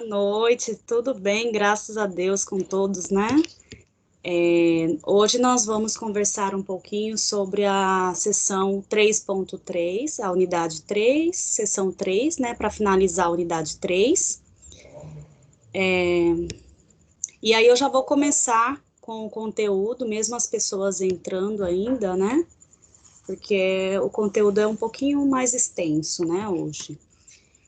noite, tudo bem, graças a Deus com todos, né? Hoje nós vamos conversar um pouquinho sobre a sessão 3.3, a unidade 3, sessão 3, né, para finalizar a unidade 3. E aí eu já vou começar com o conteúdo, mesmo as pessoas entrando ainda, né? Porque o conteúdo é um pouquinho mais extenso, né, hoje.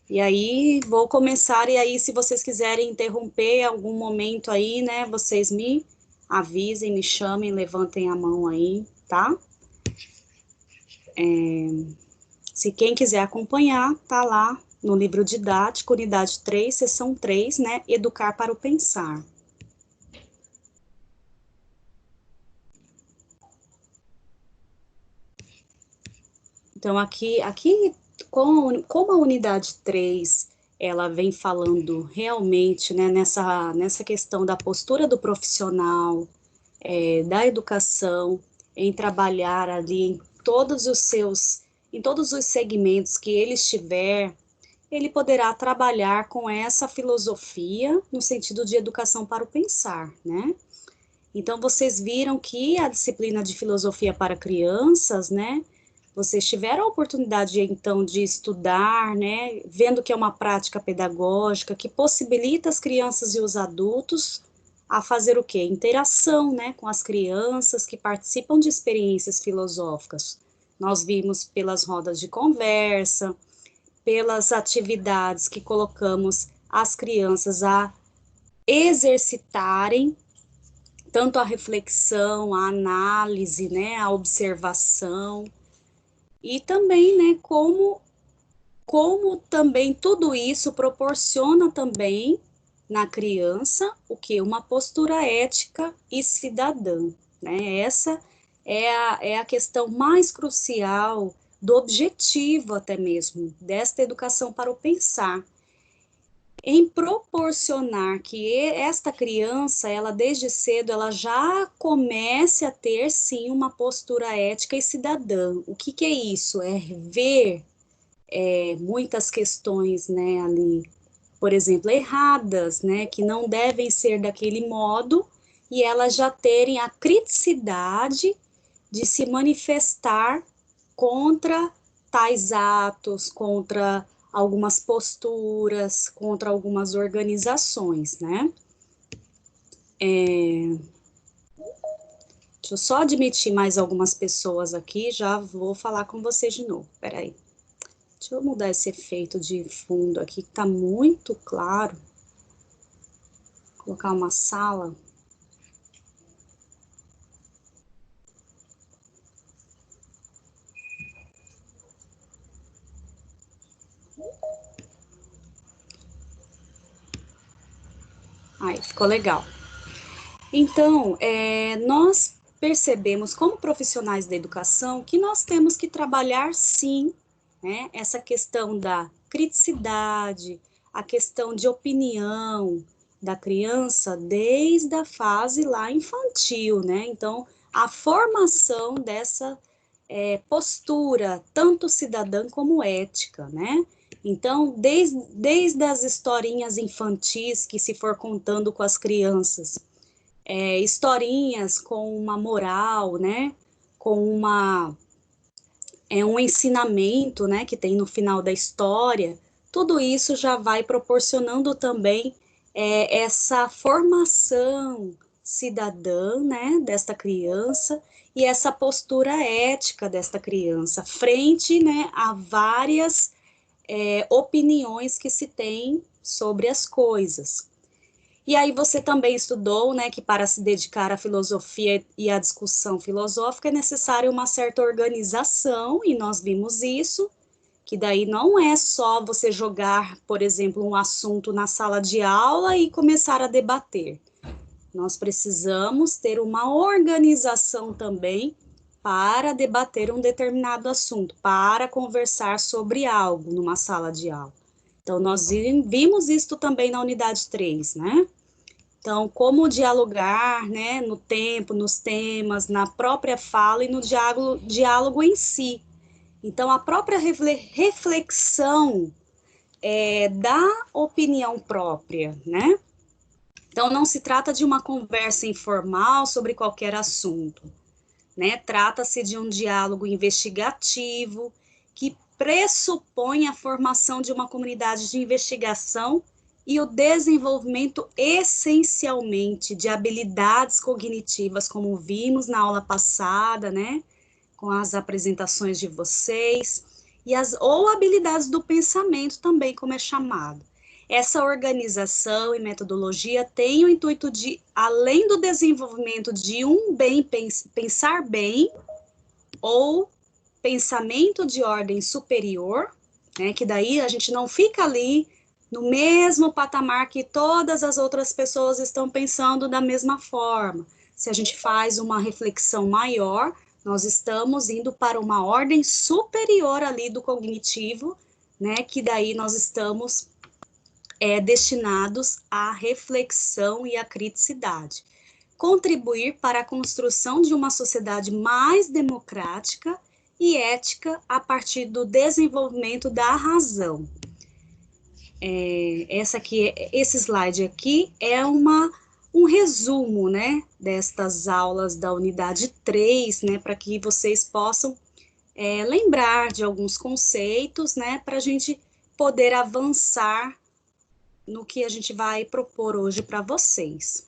E aí, vou começar, e aí, se vocês quiserem interromper em algum momento aí, né, vocês me avisem, me chamem, levantem a mão aí, tá? Se quem quiser acompanhar, tá lá no livro didático, unidade 3, sessão 3, né, Educar para o Pensar. Então, aqui como a unidade 3, ela vem falando realmente, né, nessa questão da postura do profissional, da educação, em trabalhar ali em todos os segmentos que ele estiver, ele poderá trabalhar com essa filosofia no sentido de educação para o pensar, né? Então, vocês viram que a disciplina de filosofia para crianças, né? Vocês tiveram a oportunidade, então, de estudar, né? Vendo que é uma prática pedagógica que possibilita as crianças e os adultos a fazer o quê? Interação, né? Com as crianças que participam de experiências filosóficas. Nós vimos pelas rodas de conversa, pelas atividades que colocamos as crianças a exercitarem tanto a reflexão, a análise, né, a observação, e também, né, como também tudo isso proporciona também na criança o que? Uma postura ética e cidadã, né? Essa é a questão mais crucial do objetivo até mesmo desta educação para o pensar, em proporcionar que esta criança, ela desde cedo, ela já comece a ter, sim, uma postura ética e cidadã. O que que é isso? É ver muitas questões, né, ali, por exemplo, erradas, né, que não devem ser daquele modo, e elas já terem a criticidade de se manifestar contra tais atos, contra algumas posturas, contra algumas organizações, né? Deixa eu só admitir mais algumas pessoas aqui, já vou falar com vocês de novo, peraí. Deixa eu mudar esse efeito de fundo aqui, que tá muito claro. Colocar uma sala. Aí, ficou legal. Então, nós percebemos como profissionais da educação que nós temos que trabalhar sim, né, essa questão da criticidade, a questão de opinião da criança desde a fase lá infantil, né? Então, a formação dessa postura, tanto cidadã como ética, né? Então, desde as historinhas infantis que se for contando com as crianças, historinhas com uma moral, né? Com um ensinamento, né? Que tem no final da história. Tudo isso já vai proporcionando também essa formação cidadã, né? Desta criança e essa postura ética desta criança frente, né? A várias opiniões que se tem sobre as coisas. E aí você também estudou, né, que para se dedicar à filosofia e à discussão filosófica é necessário uma certa organização, e nós vimos isso, que daí não é só você jogar, por exemplo, um assunto na sala de aula e começar a debater. Nós precisamos ter uma organização também para debater um determinado assunto, para conversar sobre algo numa sala de aula. Então, nós vimos isso também na unidade 3, né? Então, como dialogar, né, no tempo, nos temas, na própria fala e no diálogo em si. Então, a própria reflexão da opinião própria, né? Então, não se trata de uma conversa informal sobre qualquer assunto, né? Trata-se de um diálogo investigativo que pressupõe a formação de uma comunidade de investigação e o desenvolvimento essencialmente de habilidades cognitivas, como vimos na aula passada, né? Com as apresentações de vocês, ou habilidades do pensamento também, como é chamado. Essa organização e metodologia tem o intuito de, além do desenvolvimento de um pensar bem, ou pensamento de ordem superior, né, que daí a gente não fica ali no mesmo patamar que todas as outras pessoas estão pensando da mesma forma. Se a gente faz uma reflexão maior, nós estamos indo para uma ordem superior ali do cognitivo, né, que daí nós estamos destinados à reflexão e à criticidade. Contribuir para a construção de uma sociedade mais democrática e ética a partir do desenvolvimento da razão. Esse slide aqui é um resumo, né, destas aulas da unidade 3, né, para que vocês possam lembrar de alguns conceitos, né, para a gente poder avançar no que a gente vai propor hoje para vocês.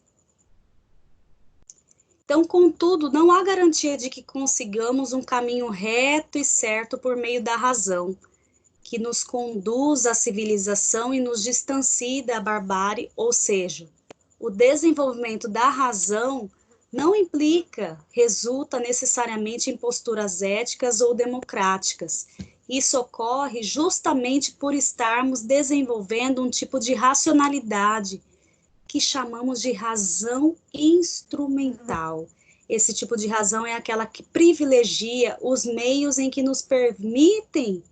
Então, contudo, não há garantia de que consigamos um caminho reto e certo por meio da razão, que nos conduz à civilização e nos distancie da barbárie, ou seja, o desenvolvimento da razão não resulta necessariamente em posturas éticas ou democráticas. Isso ocorre justamente por estarmos desenvolvendo um tipo de racionalidade que chamamos de razão instrumental. Esse tipo de razão é aquela que privilegia os meios em que nos permitem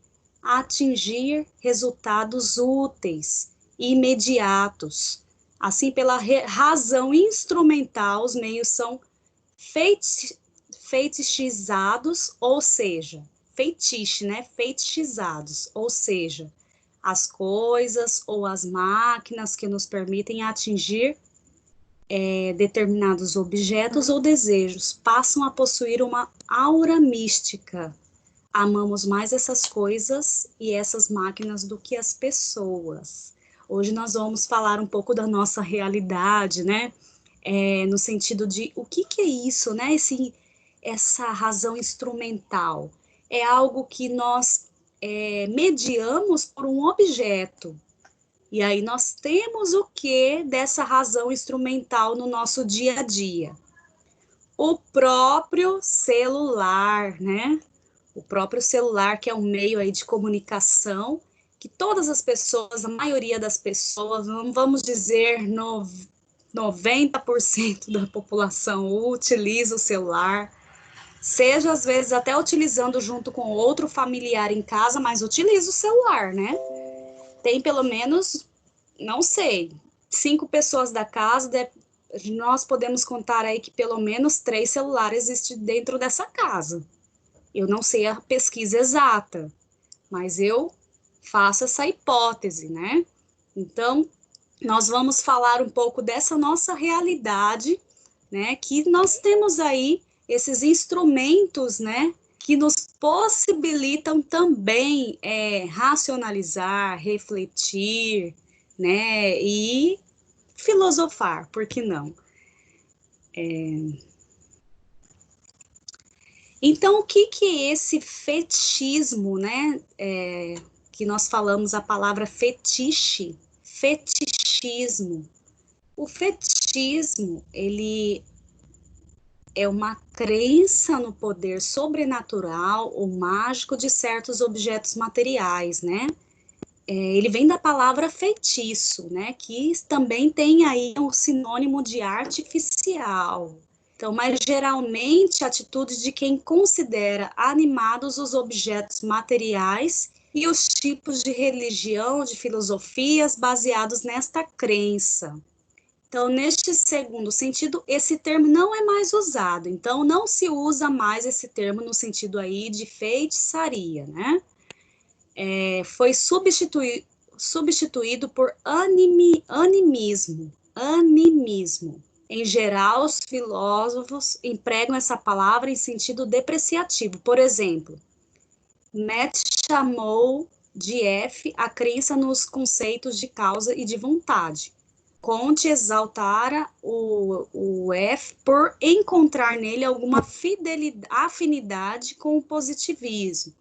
atingir resultados úteis e imediatos. Assim, pela razão instrumental, os meios são feitiçados, ou seja, feitiço, né? Feitiçados, ou seja, as coisas ou as máquinas que nos permitem atingir determinados objetos ou desejos passam a possuir uma aura mística. Amamos mais essas coisas e essas máquinas do que as pessoas. Hoje nós vamos falar um pouco da nossa realidade, né? No sentido de o que é isso, né? Essa razão instrumental. É algo que nós mediamos por um objeto. E aí nós temos o que dessa razão instrumental no nosso dia a dia? O próprio celular, né? O próprio celular, que é um meio aí de comunicação, que todas as pessoas, a maioria das pessoas, vamos dizer 90% da população utiliza o celular, seja às vezes até utilizando junto com outro familiar em casa, mas utiliza o celular, né? Tem pelo menos, não sei, 5 pessoas da casa, nós podemos contar aí que pelo menos 3 celulares existem dentro dessa casa. Eu não sei a pesquisa exata, mas eu faço essa hipótese, né? Então, nós vamos falar um pouco dessa nossa realidade, né? Que nós temos aí esses instrumentos, né? Que nos possibilitam também racionalizar, refletir, né? E filosofar, por que não? Então, o que é esse fetichismo, né? Que nós falamos a palavra fetiche, fetichismo. O fetichismo, ele é uma crença no poder sobrenatural ou mágico de certos objetos materiais, né? Ele vem da palavra feitiço, né? Que também tem aí um sinônimo de artificial. Então, mas geralmente atitudes de quem considera animados os objetos materiais e os tipos de religião, de filosofias baseados nesta crença. Então, neste segundo sentido, esse termo não é mais usado. Então, não se usa mais esse termo no sentido aí de feitiçaria, né? Foi substituído por animismo. Animismo. Em geral, os filósofos empregam essa palavra em sentido depreciativo. Por exemplo, Matt chamou de F a crença nos conceitos de causa e de vontade. Conte exaltara o F por encontrar nele alguma afinidade com o positivismo,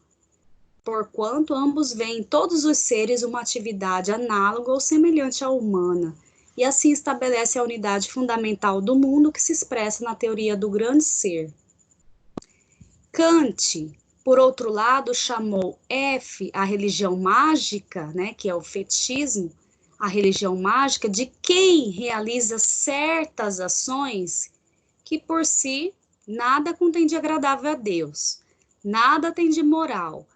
porquanto ambos veem em todos os seres uma atividade análoga ou semelhante à humana, e assim estabelece a unidade fundamental do mundo que se expressa na teoria do grande ser. Kant, por outro lado, chamou F, a religião mágica, né, que é o fetichismo, a religião mágica de quem realiza certas ações que por si nada contém de agradável a Deus, nada tem de moral,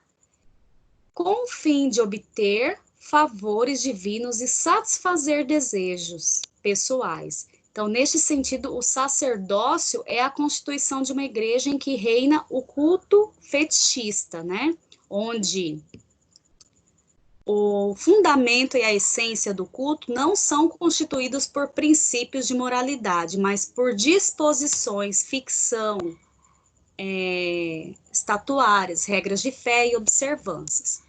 com o fim de obter favores divinos e satisfazer desejos pessoais. Então, neste sentido, o sacerdócio é a constituição de uma igreja em que reina o culto fetichista, né? Onde o fundamento e a essência do culto não são constituídos por princípios de moralidade, mas por disposições, ficção, estatuárias, regras de fé e observâncias.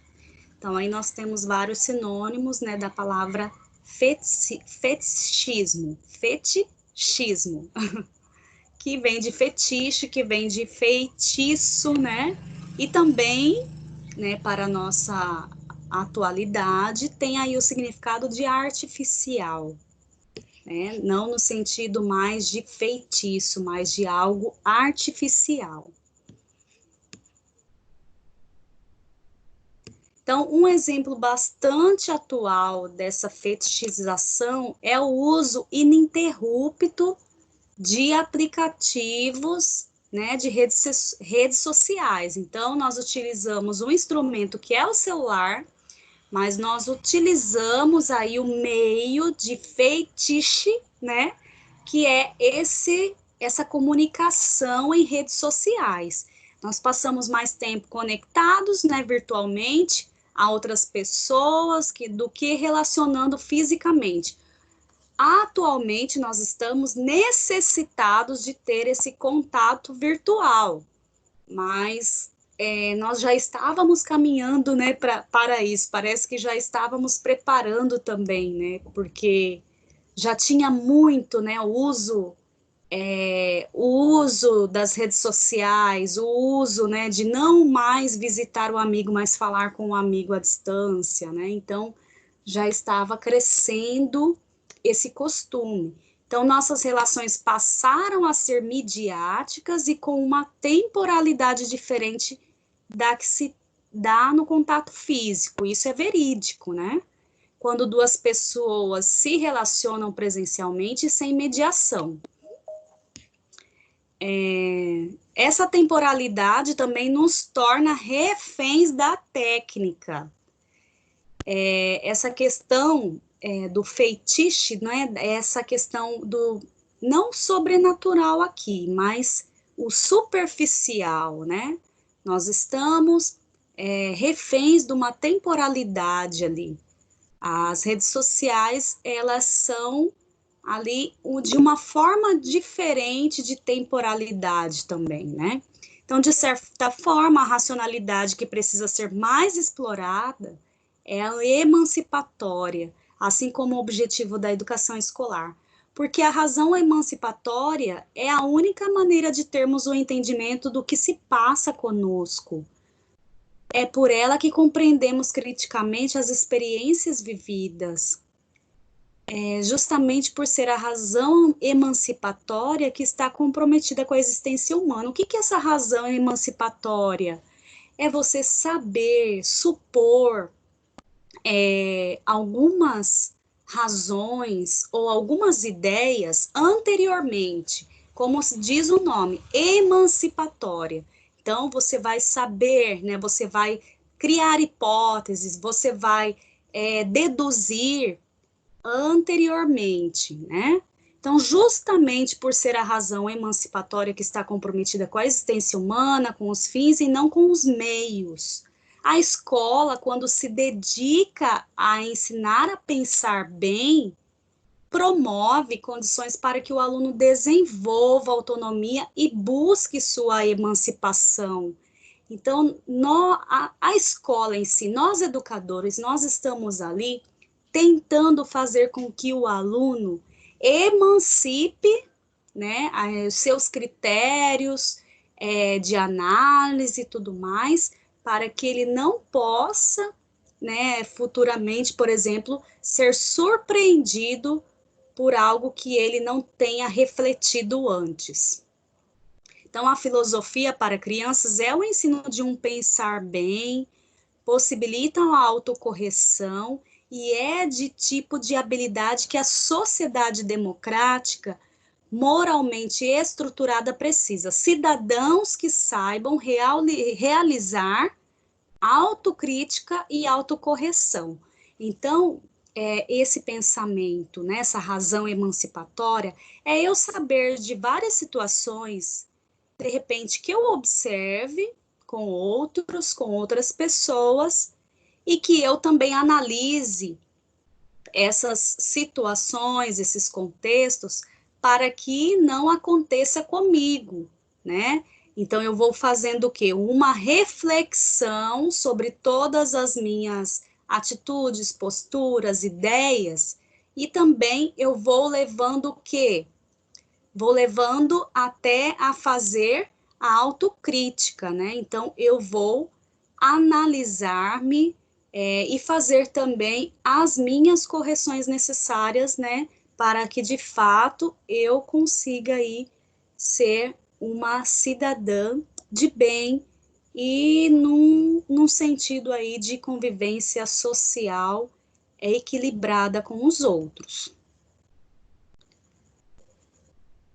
Então, aí nós temos vários sinônimos, né, da palavra fetichismo, que vem de fetiche, que vem de feitiço, né, e também, né, para a nossa atualidade, tem aí o significado de artificial, né, não no sentido mais de feitiço, mas de algo artificial. Então, um exemplo bastante atual dessa fetichização é o uso ininterrupto de aplicativos, né, de redes sociais. Então, nós utilizamos um instrumento que é o celular, mas nós utilizamos aí o meio de fetiche, né, que é essa comunicação em redes sociais. Nós passamos mais tempo conectados, né, virtualmente, a outras pessoas do que relacionando fisicamente. Atualmente, nós estamos necessitados de ter esse contato virtual, mas nós já estávamos caminhando, né, para isso. Parece que já estávamos preparando também, né, porque já tinha muito, né, o uso das redes sociais, o uso, né, de não mais visitar o amigo, mas falar com o amigo à distância, né? Então, já estava crescendo esse costume. Então, nossas relações passaram a ser midiáticas e com uma temporalidade diferente da que se dá no contato físico. Isso é verídico, né? Quando duas pessoas se relacionam presencialmente sem mediação. Essa temporalidade também nos torna reféns da técnica. Essa questão do feitiço, não é? Essa questão do não sobrenatural aqui, mas o superficial, né? Nós estamos reféns de uma temporalidade ali. As redes sociais, elas são ali de uma forma diferente de temporalidade também, né? Então, de certa forma, a racionalidade que precisa ser mais explorada é a emancipatória, assim como o objetivo da educação escolar, porque a razão emancipatória é a única maneira de termos o entendimento do que se passa conosco. É por ela que compreendemos criticamente as experiências vividas, justamente por ser a razão emancipatória que está comprometida com a existência humana. O que é essa razão emancipatória? É você saber, supor algumas razões ou algumas ideias anteriormente, como diz o nome, emancipatória. Então, você vai saber, né, você vai criar hipóteses, você vai deduzir anteriormente, né? Então, justamente por ser a razão emancipatória que está comprometida com a existência humana, com os fins e não com os meios. A escola, quando se dedica a ensinar a pensar bem, promove condições para que o aluno desenvolva autonomia e busque sua emancipação. Então, a escola em si, nós educadores, nós estamos ali tentando fazer com que o aluno emancipe, né, os seus critérios de análise e tudo mais, para que ele não possa, né, futuramente, por exemplo, ser surpreendido por algo que ele não tenha refletido antes. Então, a filosofia para crianças é o ensino de um pensar bem, possibilita a autocorreção e é de tipo de habilidade que a sociedade democrática, moralmente estruturada, precisa. Cidadãos que saibam realizar autocrítica e autocorreção. Então, esse pensamento, né, essa razão emancipatória, é eu saber de várias situações, de repente, que eu observe com outros, com outras pessoas, e que eu também analise essas situações, esses contextos, para que não aconteça comigo, né? Então, eu vou fazendo o quê? Uma reflexão sobre todas as minhas atitudes, posturas, ideias, e também eu vou levando o quê? Vou levando até a fazer a autocrítica, né? Então, eu vou analisar-me e fazer também as minhas correções necessárias, né? Para que, de fato, eu consiga aí ser uma cidadã de bem e num sentido aí de convivência social equilibrada com os outros.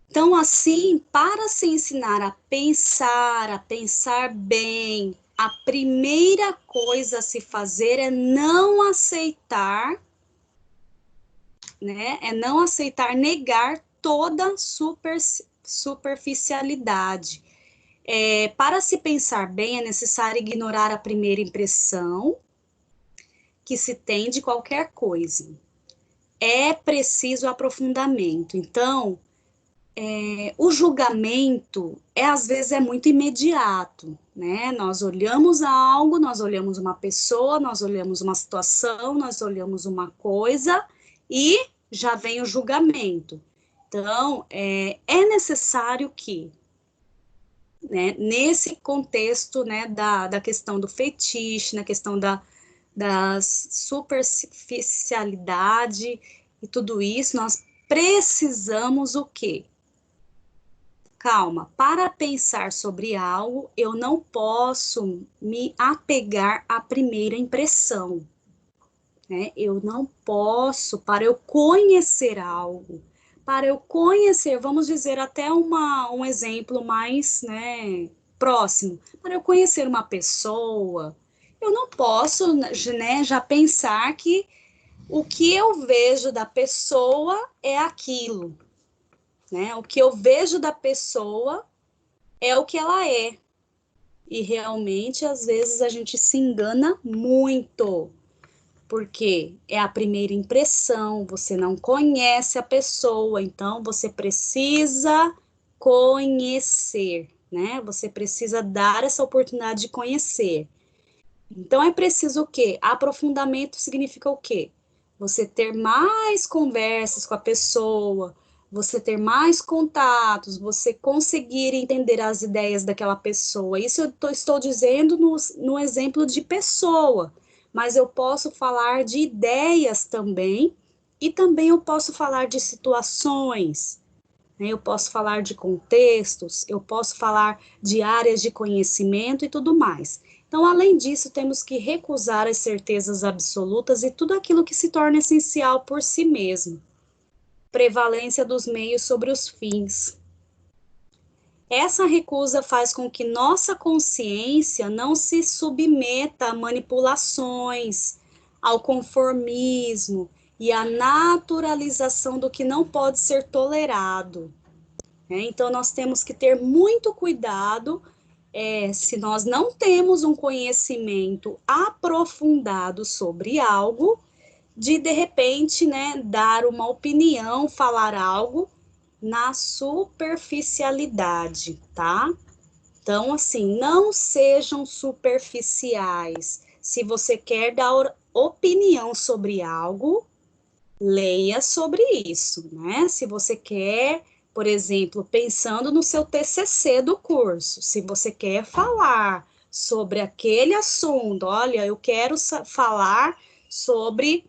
Então, assim, para se ensinar a pensar bem, a primeira coisa a se fazer é não aceitar, né? É não aceitar, negar toda superficialidade. Para se pensar bem, é necessário ignorar a primeira impressão que se tem de qualquer coisa. É preciso aprofundamento. Então, o julgamento às vezes é muito imediato, né? Nós olhamos algo, nós olhamos uma pessoa, nós olhamos uma situação, nós olhamos uma coisa e já vem o julgamento. Então, é necessário que, né, nesse contexto, né, da questão do fetiche, na questão da superficialidade e tudo isso, nós precisamos o quê? Calma, para pensar sobre algo, eu não posso me apegar à primeira impressão, né? Eu não posso, para eu conhecer algo, para eu conhecer, vamos dizer até um exemplo mais, né, próximo, para eu conhecer uma pessoa, eu não posso, né, já pensar que o que eu vejo da pessoa é aquilo, né? O que eu vejo da pessoa é o que ela é. E realmente, às vezes, a gente se engana muito, porque é a primeira impressão, você não conhece a pessoa, então você precisa conhecer, né? Você precisa dar essa oportunidade de conhecer. Então, é preciso o quê? Aprofundamento significa o quê? Você ter mais conversas com a pessoa, você ter mais contatos, você conseguir entender as ideias daquela pessoa. Isso eu estou dizendo no exemplo de pessoa, mas eu posso falar de ideias também, e também eu posso falar de situações, né? Eu posso falar de contextos, eu posso falar de áreas de conhecimento e tudo mais. Então, além disso, temos que recusar as certezas absolutas e tudo aquilo que se torna essencial por si mesmo. Prevalência dos meios sobre os fins. Essa recusa faz com que nossa consciência não se submeta a manipulações, ao conformismo e à naturalização do que não pode ser tolerado. Então, nós temos que ter muito cuidado se nós não temos um conhecimento aprofundado sobre algo, de repente, né, dar uma opinião, falar algo na superficialidade, tá? Então, assim, não sejam superficiais. Se você quer dar opinião sobre algo, leia sobre isso, né? Se você quer, por exemplo, pensando no seu TCC do curso, se você quer falar sobre aquele assunto, olha, eu quero falar sobre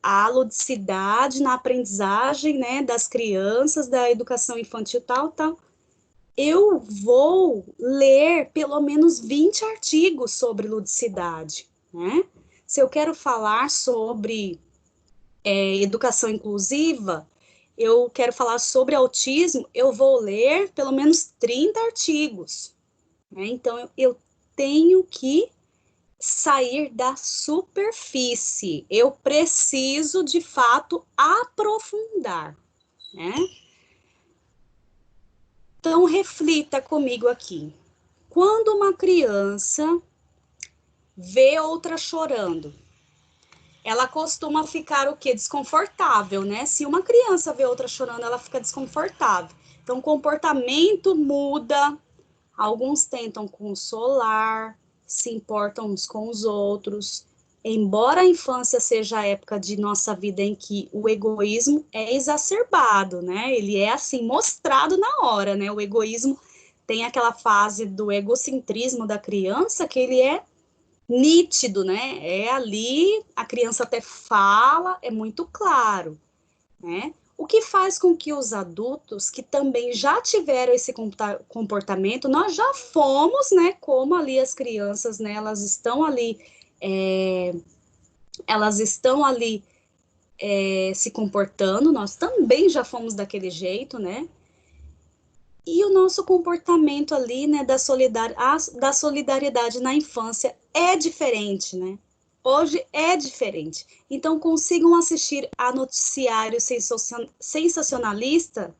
a ludicidade na aprendizagem, né, das crianças, da educação infantil, tal, tal. Eu vou ler pelo menos 20 artigos sobre ludicidade, né? Se eu quero falar sobre educação inclusiva, eu quero falar sobre autismo, eu vou ler pelo menos 30 artigos, né? Então, eu tenho que sair da superfície, eu preciso, de fato, aprofundar, né? Então, reflita comigo aqui. Quando uma criança vê outra chorando, ela costuma ficar o quê? Desconfortável, né? Se uma criança vê outra chorando, ela fica desconfortável. Então, o comportamento muda. Alguns tentam consolar, se importam uns com os outros. Embora a infância seja a época de nossa vida em que o egoísmo é exacerbado, né? Ele é, assim, mostrado na hora, né? O egoísmo tem aquela fase do egocentrismo da criança que ele é nítido, né? É ali, a criança até fala, é muito claro, né? O que faz com que os adultos que também já tiveram esse comportamento, nós já fomos, né? Como ali as crianças, né? Elas estão ali se comportando, nós também já fomos daquele jeito, né? E o nosso comportamento ali, né, da solidariedade na infância é diferente, né? Hoje é diferente. Então, consigam assistir a noticiário sensacionalista,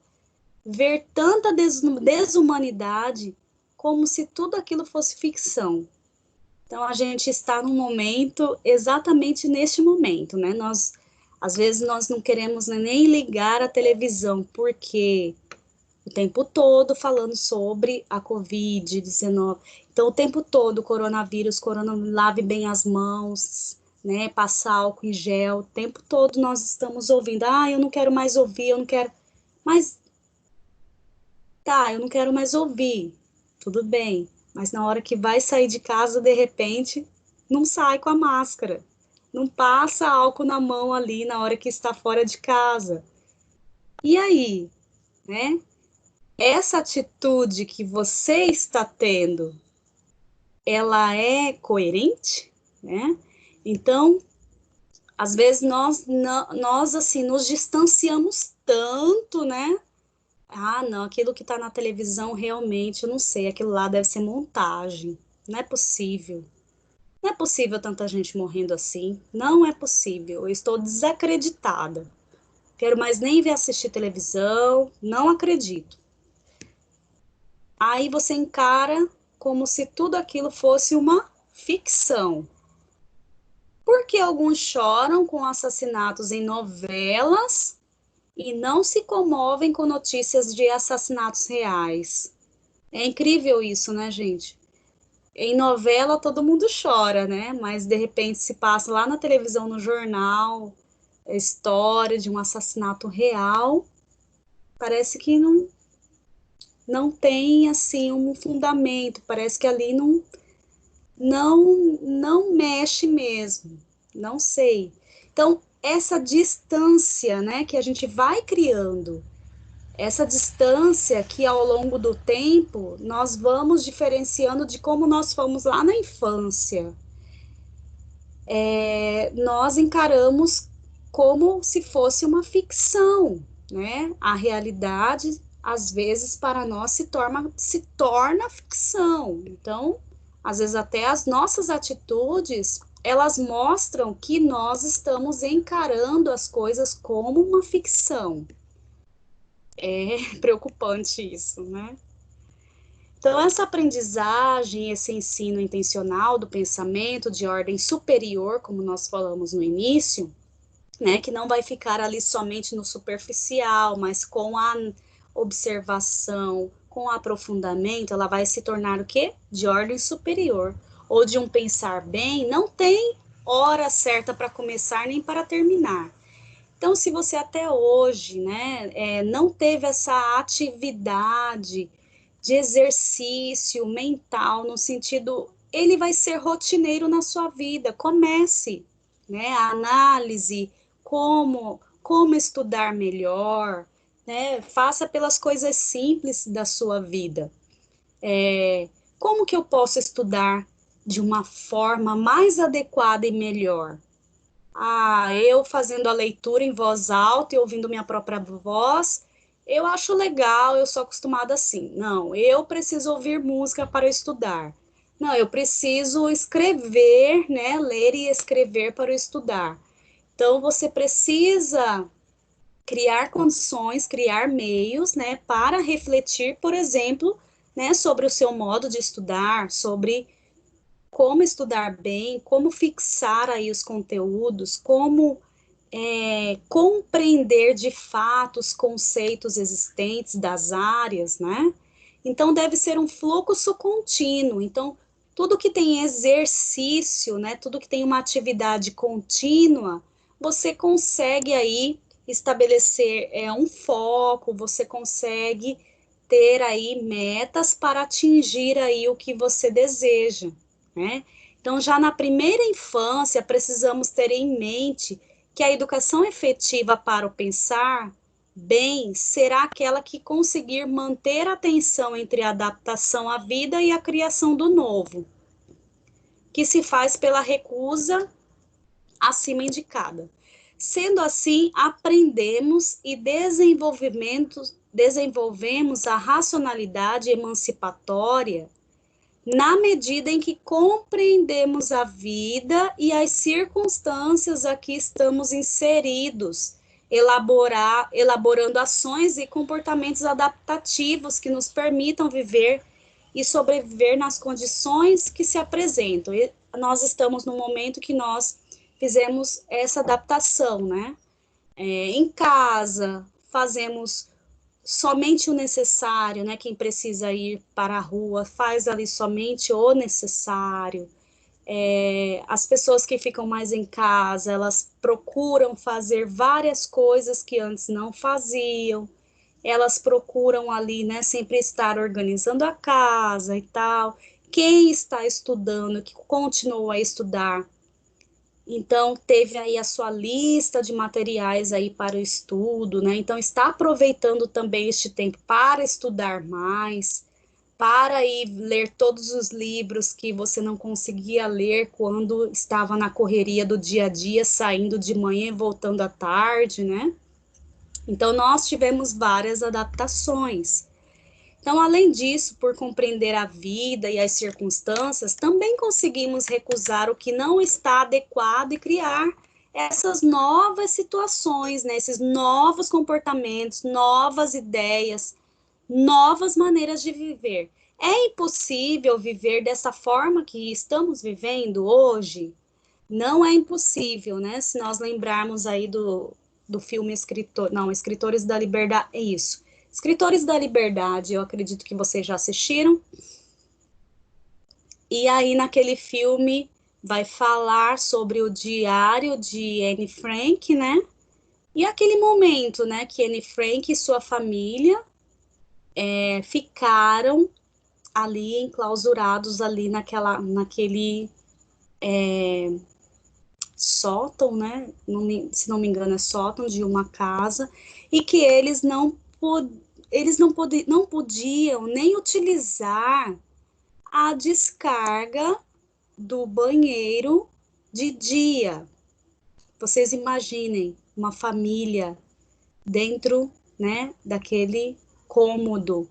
ver tanta desumanidade como se tudo aquilo fosse ficção. Então, a gente está num momento, exatamente neste momento, né? Às vezes, nós não queremos nem ligar a televisão, porque o tempo todo falando sobre a Covid-19. Então, o tempo todo, coronavírus, lave bem as mãos, né? Passar álcool em gel. O tempo todo nós estamos ouvindo. Eu não quero mais ouvir, eu não quero. Mas, tá, eu não quero mais ouvir. Tudo bem. Mas na hora que vai sair de casa, de repente, não sai com a máscara. Não passa álcool na mão ali na hora que está fora de casa. E aí, né? Essa atitude que você está tendo, ela é coerente, né? Então, às vezes nós assim nos distanciamos tanto, né? Não, aquilo que está na televisão realmente, eu não sei, aquilo lá deve ser montagem. Não é possível. Não é possível tanta gente morrendo assim. Não é possível. Eu estou desacreditada. Quero mais nem ver assistir televisão. Não acredito. Aí você encara como se tudo aquilo fosse uma ficção. Porque alguns choram com assassinatos em novelas e não se comovem com notícias de assassinatos reais. É incrível isso, né, gente? Em novela todo mundo chora, né? Mas de repente se passa lá na televisão, no jornal, a história de um assassinato real, parece que não tem assim um fundamento, parece que ali não mexe mesmo, não sei. Então, essa distância, né, que a gente vai criando, essa distância que ao longo do tempo nós vamos diferenciando de como nós fomos lá na infância. Nós encaramos como se fosse uma ficção, né? A realidade, às vezes, para nós se torna ficção. Então, às vezes até as nossas atitudes, elas mostram que nós estamos encarando as coisas como uma ficção. É preocupante isso, né? Então, essa aprendizagem, esse ensino intencional do pensamento de ordem superior, como nós falamos no início, né, que não vai ficar ali somente no superficial, mas com a observação, com o aprofundamento, ela vai se tornar o quê? De ordem superior, ou de um pensar bem, não tem hora certa para começar nem para terminar. Então, se você até hoje, né, não teve essa atividade de exercício mental, no sentido, ele vai ser rotineiro na sua vida. Comece, né, a análise, como estudar melhor, né, faça pelas coisas simples da sua vida. Como que eu posso estudar de uma forma mais adequada e melhor? Eu fazendo a leitura em voz alta e ouvindo minha própria voz, eu acho legal, eu sou acostumada assim. Não, eu preciso ouvir música para estudar. Não, eu preciso escrever, né, ler e escrever para estudar. Então, você precisa criar condições, criar meios, né, para refletir, por exemplo, né, sobre o seu modo de estudar, sobre como estudar bem, como fixar aí os conteúdos, como compreender de fato os conceitos existentes das áreas, né? Então, deve ser um fluxo contínuo. Então, tudo que tem exercício, né? Tudo que tem uma atividade contínua, você consegue aí estabelecer um foco, você consegue ter aí metas para atingir aí o que você deseja, né? Então, já na primeira infância, precisamos ter em mente que a educação efetiva para o pensar bem será aquela que conseguir manter a tensão entre a adaptação à vida e a criação do novo, que se faz pela recusa acima indicada. Sendo assim, aprendemos e desenvolvemos a racionalidade emancipatória na medida em que compreendemos a vida e as circunstâncias a que estamos inseridos, elaborando ações e comportamentos adaptativos que nos permitam viver e sobreviver nas condições que se apresentam. E nós estamos no momento que nós fizemos essa adaptação, né? Em casa, fazemos somente o necessário, né? Quem precisa ir para a rua faz ali somente o necessário. As pessoas que ficam mais em casa, elas procuram fazer várias coisas que antes não faziam. Elas procuram ali, né? Sempre estar organizando a casa e tal. Quem está estudando, que continuou a estudar, então, teve aí a sua lista de materiais aí para o estudo, né? Então, está aproveitando também este tempo para estudar mais, para ir ler todos os livros que você não conseguia ler quando estava na correria do dia a dia, saindo de manhã e voltando à tarde, né? Então, nós tivemos várias adaptações. Então, além disso, por compreender a vida e as circunstâncias, também conseguimos recusar o que não está adequado e criar essas novas situações, né? Esses novos comportamentos, novas ideias, novas maneiras de viver. É impossível viver dessa forma que estamos vivendo hoje? Não é impossível, né? Se nós lembrarmos aí do filme Escritores da Liberdade, é isso. Escritores da Liberdade, eu acredito que vocês já assistiram. E aí, naquele filme, vai falar sobre o diário de Anne Frank, né? E aquele momento, né, que Anne Frank e sua família ficaram ali enclausurados ali naquele sótão, né? Se não me engano, é sótão de uma casa, e que não podiam nem utilizar a descarga do banheiro de dia. Vocês imaginem uma família dentro, né, daquele cômodo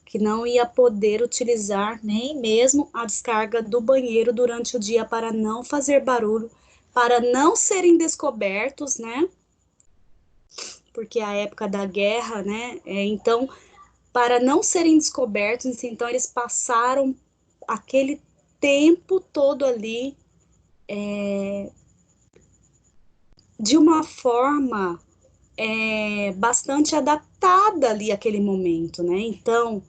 que não ia poder utilizar nem mesmo a descarga do banheiro durante o dia para não fazer barulho, para não serem descobertos, né? Porque é a época da guerra, né? Então, para não serem descobertos, então eles passaram aquele tempo todo ali de uma forma bastante adaptada ali àquele momento, né? Então,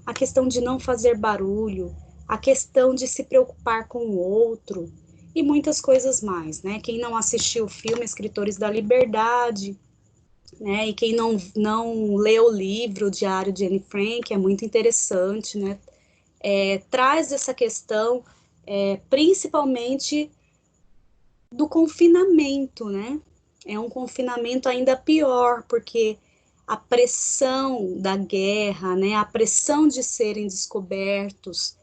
a questão de não fazer barulho, a questão de se preocupar com o outro e muitas coisas mais, né? Quem não assistiu o filme Escritores da Liberdade, né? E quem não leu o livro Diário de Anne Frank, é muito interessante, né? Traz essa questão, principalmente do confinamento, né? É um confinamento ainda pior, porque a pressão da guerra, né? A pressão de serem descobertos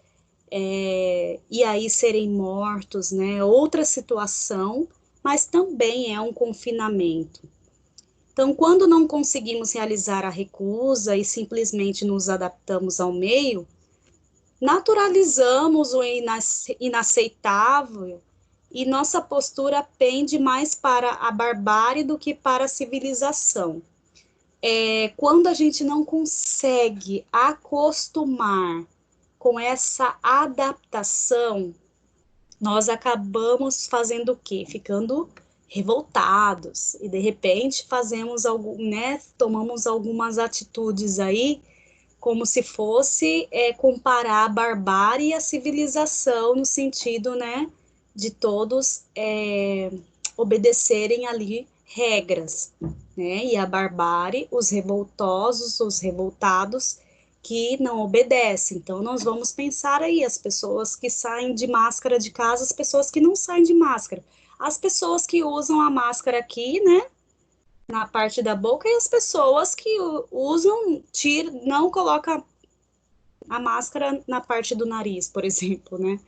e aí serem mortos, né? Outra situação, mas também é um confinamento. Então, quando não conseguimos realizar a recusa e simplesmente nos adaptamos ao meio, naturalizamos o inaceitável e nossa postura pende mais para a barbárie do que para a civilização. Quando a gente não consegue acostumar com essa adaptação, nós acabamos fazendo o quê? Ficando revoltados e de repente fazemos tomamos algumas atitudes aí como se fosse comparar a barbárie e a civilização no sentido, né, de todos obedecerem ali regras, né, e a barbárie, os revoltosos, os revoltados que não obedecem. Então, nós vamos pensar aí as pessoas que saem de máscara de casa, as pessoas que não saem de máscara, as pessoas que usam a máscara aqui, né, na parte da boca, e as pessoas que usam, não colocam a máscara na parte do nariz, por exemplo, né?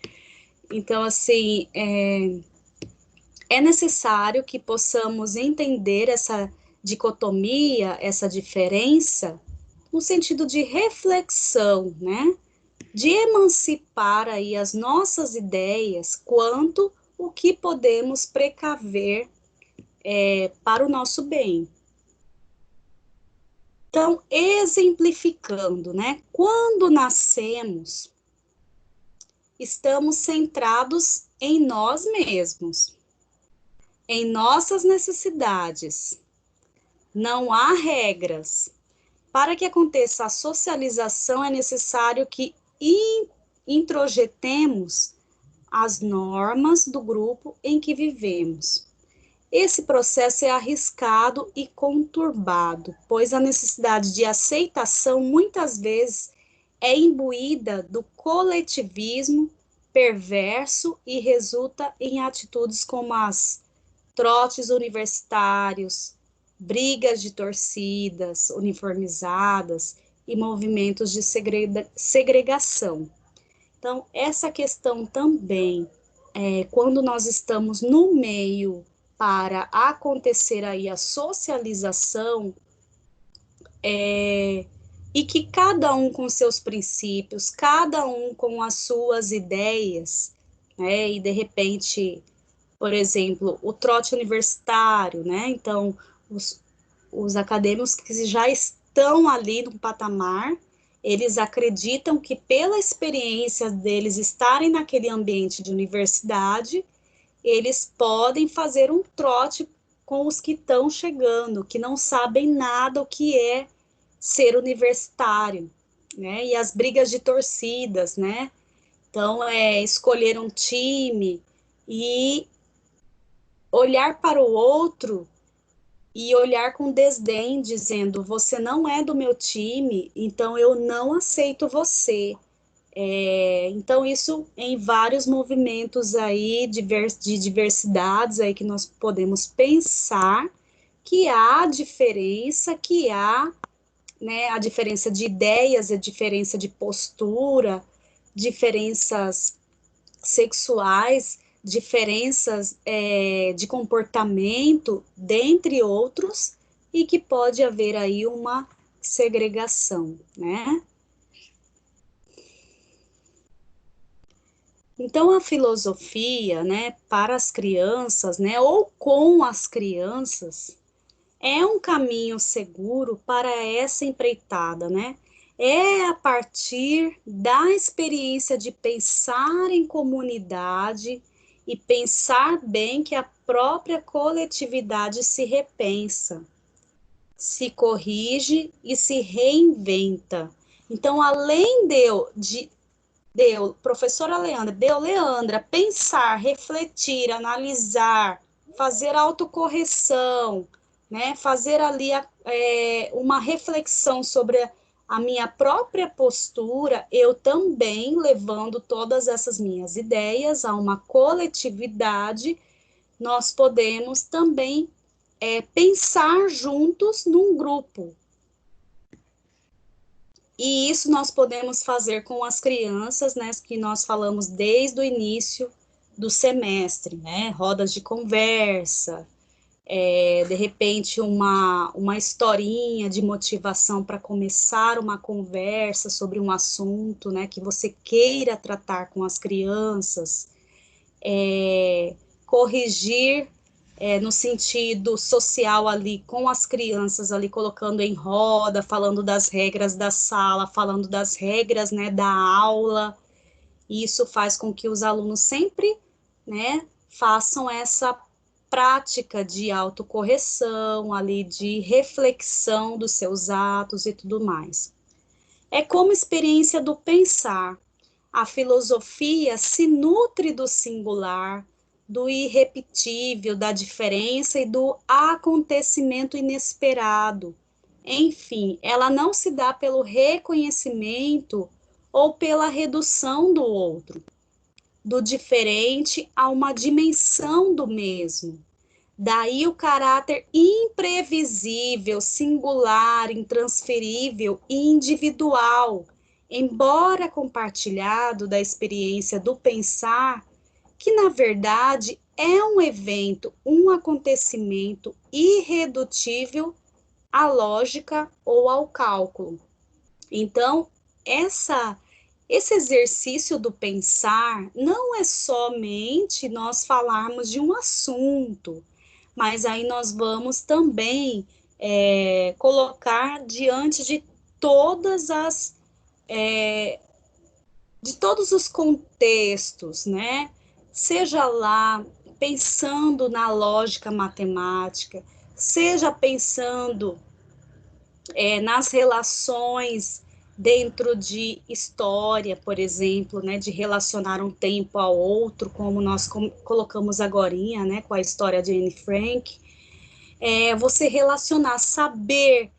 Então, assim, é necessário que possamos entender essa dicotomia, essa diferença, no sentido de reflexão, né? De emancipar aí as nossas ideias quanto o que podemos precaver para o nosso bem. Então, exemplificando, né? Quando nascemos, estamos centrados em nós mesmos, em nossas necessidades. Não há regras. Para que aconteça a socialização, é necessário que introjetemos as normas do grupo em que vivemos. Esse processo é arriscado e conturbado, pois a necessidade de aceitação muitas vezes é imbuída do coletivismo perverso e resulta em atitudes como as trotes universitários, brigas de torcidas uniformizadas e movimentos de segregação. Então, essa questão também, quando nós estamos no meio para acontecer aí a socialização, e que cada um com seus princípios, cada um com as suas ideias, né, e de repente, por exemplo, o trote universitário, né, então os acadêmicos que já estão ali no patamar, eles acreditam que pela experiência deles estarem naquele ambiente de universidade, eles podem fazer um trote com os que estão chegando, que não sabem nada o que é ser universitário, né? E as brigas de torcidas, né? Então, escolher um time e olhar para o outro e olhar com desdém, dizendo: você não é do meu time, então eu não aceito você. Então, isso em vários movimentos aí de diversidades aí que nós podemos pensar que há diferença, que há, né, a diferença de ideias, a diferença de postura, diferenças sexuais, diferenças de comportamento, dentre outros, e que pode haver aí uma segregação, né? Então, a filosofia, né, para as crianças, né, ou com as crianças, é um caminho seguro para essa empreitada, né? é a partir da experiência de pensar em comunidade e pensar bem que a própria coletividade se repensa, se corrige e se reinventa. Então, além professora Leandra, Leandra, pensar, refletir, analisar, fazer autocorreção, né, fazer ali uma reflexão sobre a minha própria postura, eu também levando todas essas minhas ideias a uma coletividade, nós podemos também pensar juntos num grupo. E isso nós podemos fazer com as crianças, né, que nós falamos desde o início do semestre, né, rodas de conversa, de repente uma historinha de motivação para começar uma conversa sobre um assunto, né, que você queira tratar com as crianças, corrigir no sentido social ali, com as crianças ali, colocando em roda, falando das regras da sala, falando das regras, né, da aula. E isso faz com que os alunos sempre, né, façam essa prática de autocorreção, ali, de reflexão dos seus atos e tudo mais. É como experiência do pensar. A filosofia se nutre do singular, do irrepetível, da diferença e do acontecimento inesperado. Enfim, ela não se dá pelo reconhecimento ou pela redução do outro, do diferente a uma dimensão do mesmo. Daí o caráter imprevisível, singular, intransferível e individual, embora compartilhado da experiência do pensar, que na verdade é um evento, um acontecimento irredutível à lógica ou ao cálculo. Então, esse exercício do pensar não é somente nós falarmos de um assunto, mas aí nós vamos também colocar diante de todas as de todos os contextos, né? Seja lá pensando na lógica matemática, seja pensando nas relações dentro de história, por exemplo, né, de relacionar um tempo ao outro, como nós colocamos agorinha, né, com a história de Anne Frank, você relacionar, saber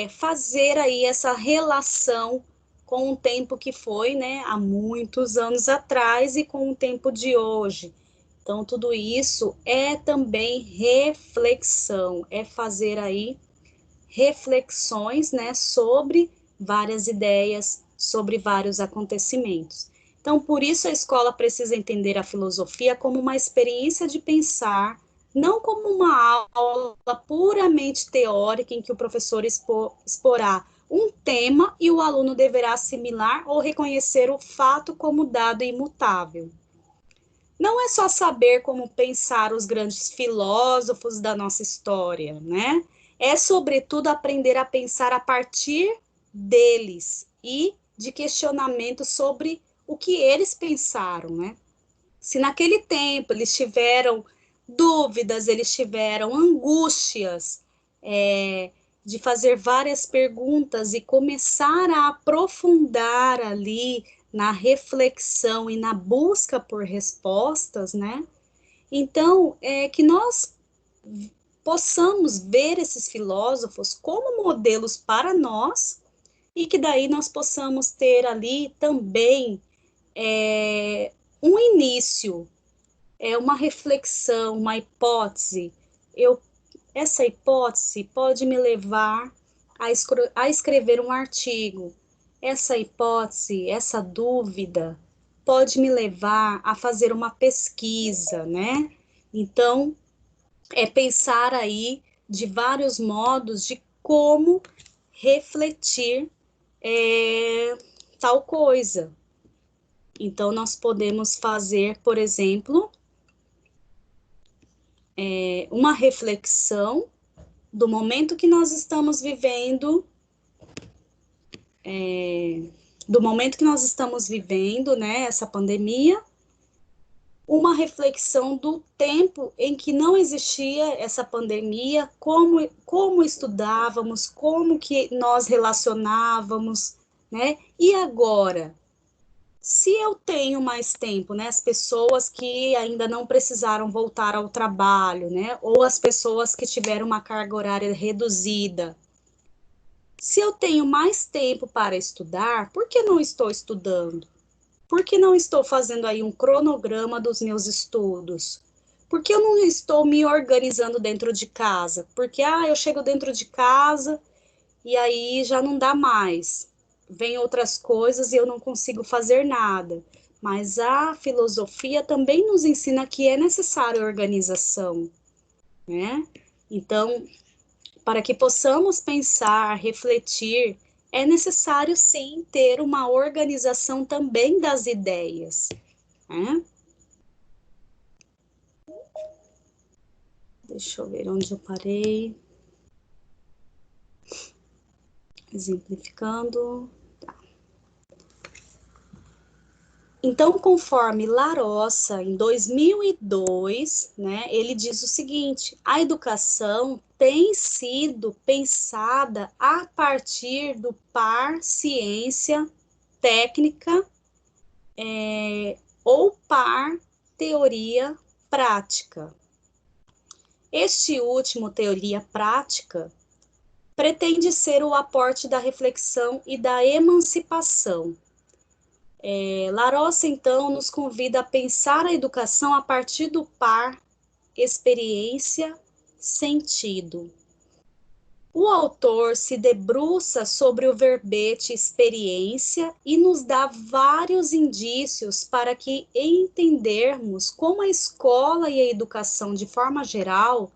fazer aí essa relação com o tempo que foi, né, há muitos anos atrás e com o tempo de hoje. Então, tudo isso é também reflexão, é fazer aí reflexões, né, sobre várias ideias, sobre vários acontecimentos. Então, por isso a escola precisa entender a filosofia como uma experiência de pensar, não como uma aula puramente teórica em que o professor exporá um tema e o aluno deverá assimilar ou reconhecer o fato como dado imutável. Não é só saber como pensar os grandes filósofos da nossa história, né? É, sobretudo, aprender a pensar a partir deles e de questionamentos sobre o que eles pensaram, né? Se naquele tempo eles tiveram dúvidas, eles tiveram angústias, de fazer várias perguntas e começar a aprofundar ali na reflexão e na busca por respostas, né? Então, que nós possamos ver esses filósofos como modelos para nós e que daí nós possamos ter ali também um início, uma reflexão, uma hipótese. Essa hipótese pode me levar a escrever um artigo. Essa hipótese, essa dúvida, pode me levar a fazer uma pesquisa, né? Então, pensar aí de vários modos de como refletir tal coisa. Então, nós podemos fazer, por exemplo, uma reflexão do momento que nós estamos vivendo do momento que nós estamos vivendo, né, essa pandemia, uma reflexão do tempo em que não existia essa pandemia, como estudávamos, como que nós relacionávamos, né? E agora, se eu tenho mais tempo, né, as pessoas que ainda não precisaram voltar ao trabalho, né, ou as pessoas que tiveram uma carga horária reduzida, se eu tenho mais tempo para estudar, por que não estou estudando? Por que não estou fazendo aí um cronograma dos meus estudos? Por que eu não estou me organizando dentro de casa? Porque, eu chego dentro de casa e aí já não dá mais. Vem outras coisas e eu não consigo fazer nada. Mas a filosofia também nos ensina que é necessária organização, né? Então, para que possamos pensar, refletir, é necessário sim ter uma organização também das ideias, né? Deixa eu ver onde eu parei. Exemplificando. Então, conforme Larossa, em 2002, né, ele diz o seguinte: a educação tem sido pensada a partir do par ciência técnica ou par teoria prática. Este último, teoria prática, pretende ser o aporte da reflexão e da emancipação. Larossa, então, nos convida a pensar a educação a partir do par experiência-sentido. O autor se debruça sobre o verbete experiência e nos dá vários indícios para que entendermos como a escola e a educação, de forma geral,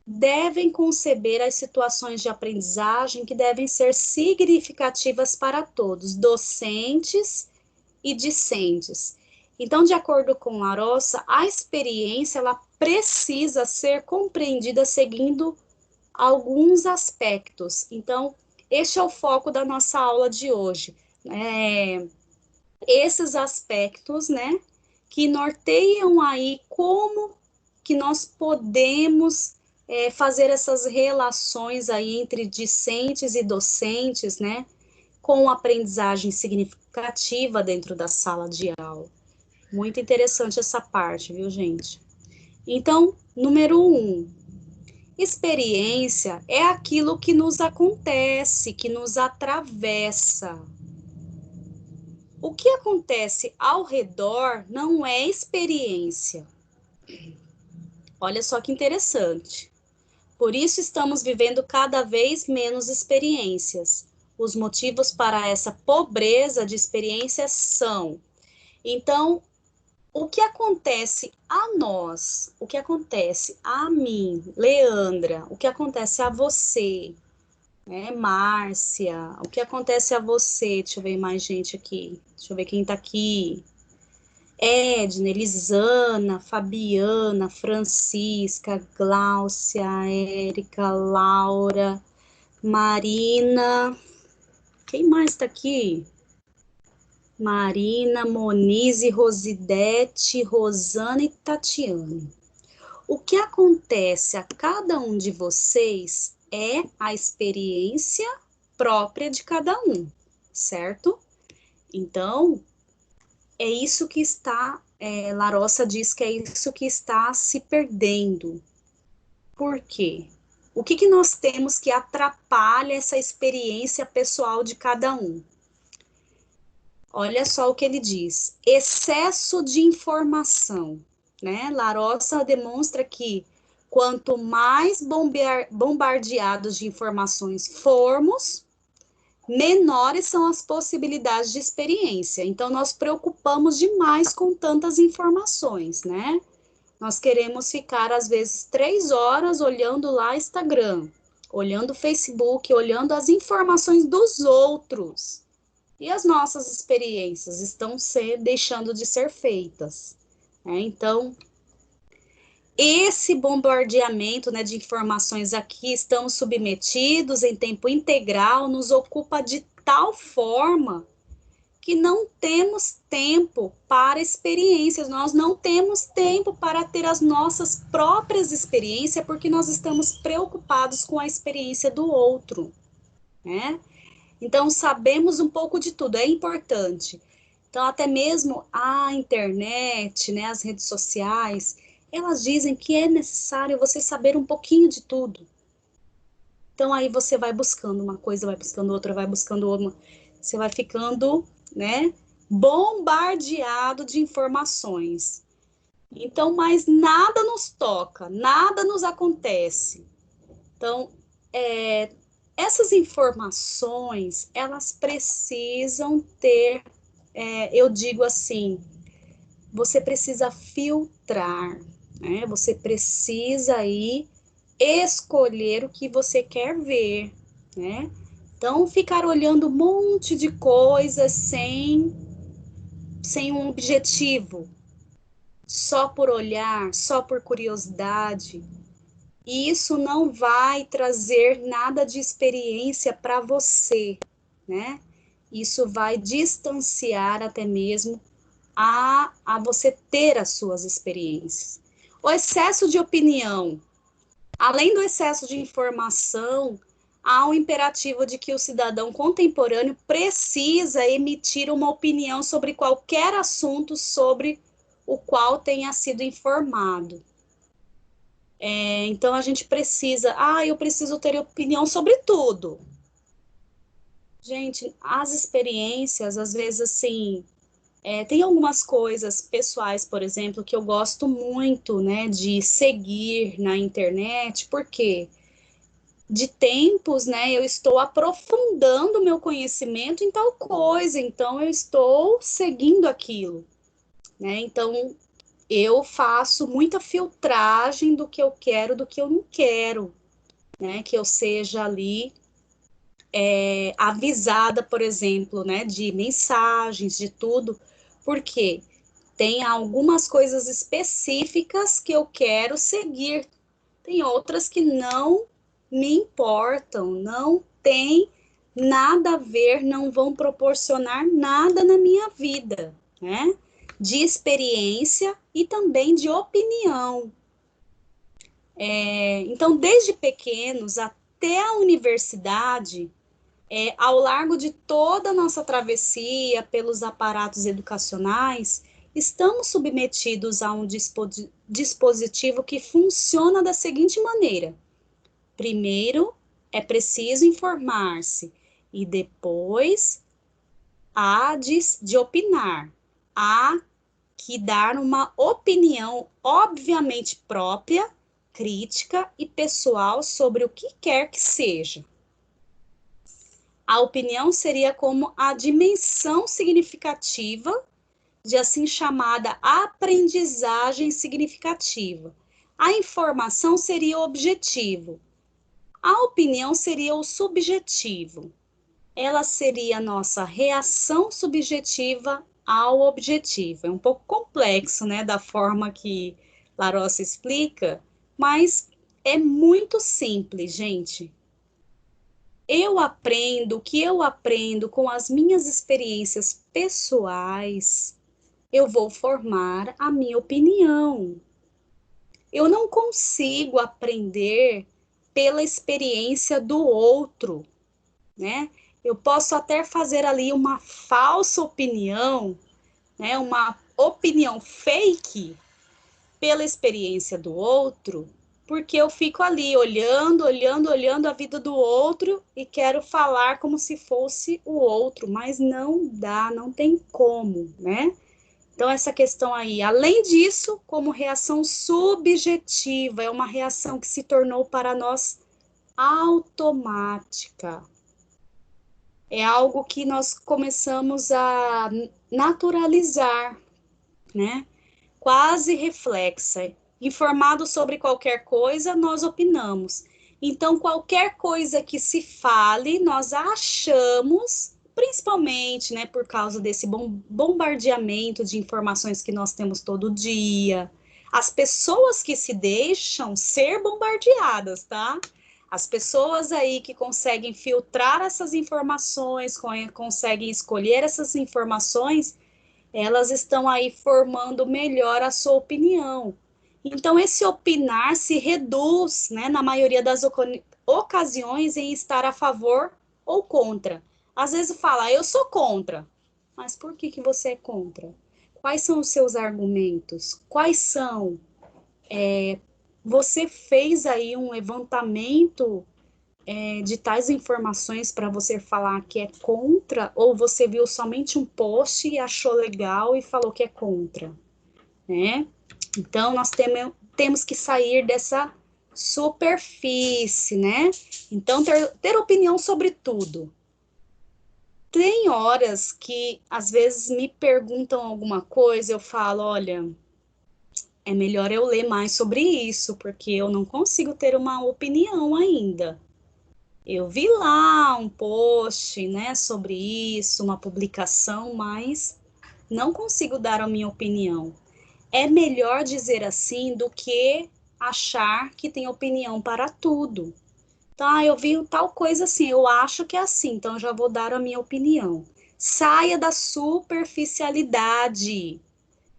devem conceber as situações de aprendizagem que devem ser significativas para todos, docentes e discentes. Então, de acordo com Larossa, a experiência ela precisa ser compreendida seguindo alguns aspectos. Então, este é o foco da nossa aula de hoje. Esses aspectos, né, que norteiam aí como que nós podemos fazer essas relações aí entre discentes e docentes, né, com aprendizagem significativa dentro da sala de aula. Muito interessante essa parte, viu, gente? Então, número 1, experiência é aquilo que nos acontece, que nos atravessa. O que acontece ao redor não é experiência. Olha só que interessante. Por isso estamos vivendo cada vez menos experiências. Os motivos para essa pobreza de experiências são: então, o que acontece a nós, o que acontece a mim, Leandra, o que acontece a você, né, Márcia, o que acontece a você, deixa eu ver mais gente aqui, deixa eu ver quem tá aqui, Edna, Elisana, Fabiana, Francisca, Gláucia, Érica, Laura, Marina, quem mais tá aqui? Marina, Monize, Rosidete, Rosana e Tatiane. O que acontece a cada um de vocês é a experiência própria de cada um, certo? Então, é isso que está, Larossa diz que é isso que está se perdendo. Por quê? O que nós temos que atrapalha essa experiência pessoal de cada um? Olha só o que ele diz: excesso de informação, né? Larossa demonstra que quanto mais bombardeados de informações formos, menores são as possibilidades de experiência. Então, nós preocupamos demais com tantas informações, né? Nós queremos ficar, às vezes, 3 horas olhando lá Instagram, olhando Facebook, olhando as informações dos outros. E as nossas experiências estão deixando de ser feitas, né? Então, esse bombardeamento, né, de informações aqui, estamos submetidos em tempo integral, nos ocupa de tal forma que não temos tempo para experiências, nós não temos tempo para ter as nossas próprias experiências, porque nós estamos preocupados com a experiência do outro, né? Então, sabemos um pouco de tudo, é importante. Então, até mesmo a internet, né, as redes sociais, elas dizem que é necessário você saber um pouquinho de tudo. Então, aí você vai buscando uma coisa, vai buscando outra, vai buscando outra. Você vai ficando, né, bombardeado de informações. Então, mas nada nos toca, nada nos acontece. Então, essas informações, elas precisam ter, eu digo assim, você precisa filtrar, né? Você precisa aí escolher o que você quer ver, né? Então, ficar olhando um monte de coisas sem um objetivo, só por olhar, só por curiosidade, isso não vai trazer nada de experiência para você, né? Isso vai distanciar até mesmo a você ter as suas experiências. O excesso de opinião, além do excesso de informação, há um imperativo de que o cidadão contemporâneo precisa emitir uma opinião sobre qualquer assunto sobre o qual tenha sido informado. Então, a gente precisa, eu preciso ter opinião sobre tudo. Gente, as experiências, às vezes, assim, tem algumas coisas pessoais, por exemplo, que eu gosto muito, né, de seguir na internet, porque de tempos, né, eu estou aprofundando o meu conhecimento em tal coisa, então eu estou seguindo aquilo, né, então eu faço muita filtragem do que eu quero, do que eu não quero, né, que eu seja ali avisada, por exemplo, né, de mensagens, de tudo, porque tem algumas coisas específicas que eu quero seguir, tem outras que não me importam, não tem nada a ver, não vão proporcionar nada na minha vida, né? De experiência e também de opinião. Então, desde pequenos até a universidade, ao largo de toda a nossa travessia pelos aparatos educacionais, estamos submetidos a um dispositivo que funciona da seguinte maneira: primeiro é preciso informar-se e depois há de opinar, há que dar uma opinião obviamente própria, crítica e pessoal sobre o que quer que seja. A opinião seria como a dimensão significativa de assim chamada aprendizagem significativa. A informação seria o objetivo. A opinião seria o subjetivo. Ela seria a nossa reação subjetiva ao objetivo. É um pouco complexo, né, da forma que Larosse explica, mas é muito simples, gente. O que eu aprendo com as minhas experiências pessoais, eu vou formar a minha opinião. Eu não consigo aprender pela experiência do outro, né? Eu posso até fazer ali uma falsa opinião, né? Uma opinião fake pela experiência do outro, porque eu fico ali olhando a vida do outro e quero falar como se fosse o outro, mas não dá, não tem como, né? Então, essa questão aí, além disso, como reação subjetiva, é uma reação que se tornou para nós automática. É algo que nós começamos a naturalizar, né? Quase reflexa. Informado sobre qualquer coisa, nós opinamos. Então, qualquer coisa que se fale, nós achamos, principalmente, né, por causa desse bombardeamento de informações que nós temos todo dia, as pessoas que se deixam ser bombardeadas, tá? As pessoas aí que conseguem filtrar essas informações, conseguem escolher essas informações, elas estão aí formando melhor a sua opinião. Então, esse opinar se reduz, né, na maioria das ocasiões, em estar a favor ou contra. Às vezes fala, eu sou contra. Mas por que você é contra? Quais são os seus argumentos? Quais são? Você fez aí um levantamento de tais informações para você falar que é contra, ou você viu somente um post e achou legal e falou que é contra, né? Então, nós temos que sair dessa superfície, né? Então, ter opinião sobre tudo. Tem horas que, às vezes, me perguntam alguma coisa, eu falo, olha, é melhor eu ler mais sobre isso, porque eu não consigo ter uma opinião ainda. Eu vi lá um post, né, sobre isso, uma publicação, mas não consigo dar a minha opinião. É melhor dizer assim do que achar que tem opinião para tudo. Tá, eu vi tal coisa assim, eu acho que é assim, então eu já vou dar a minha opinião. Saia da superficialidade,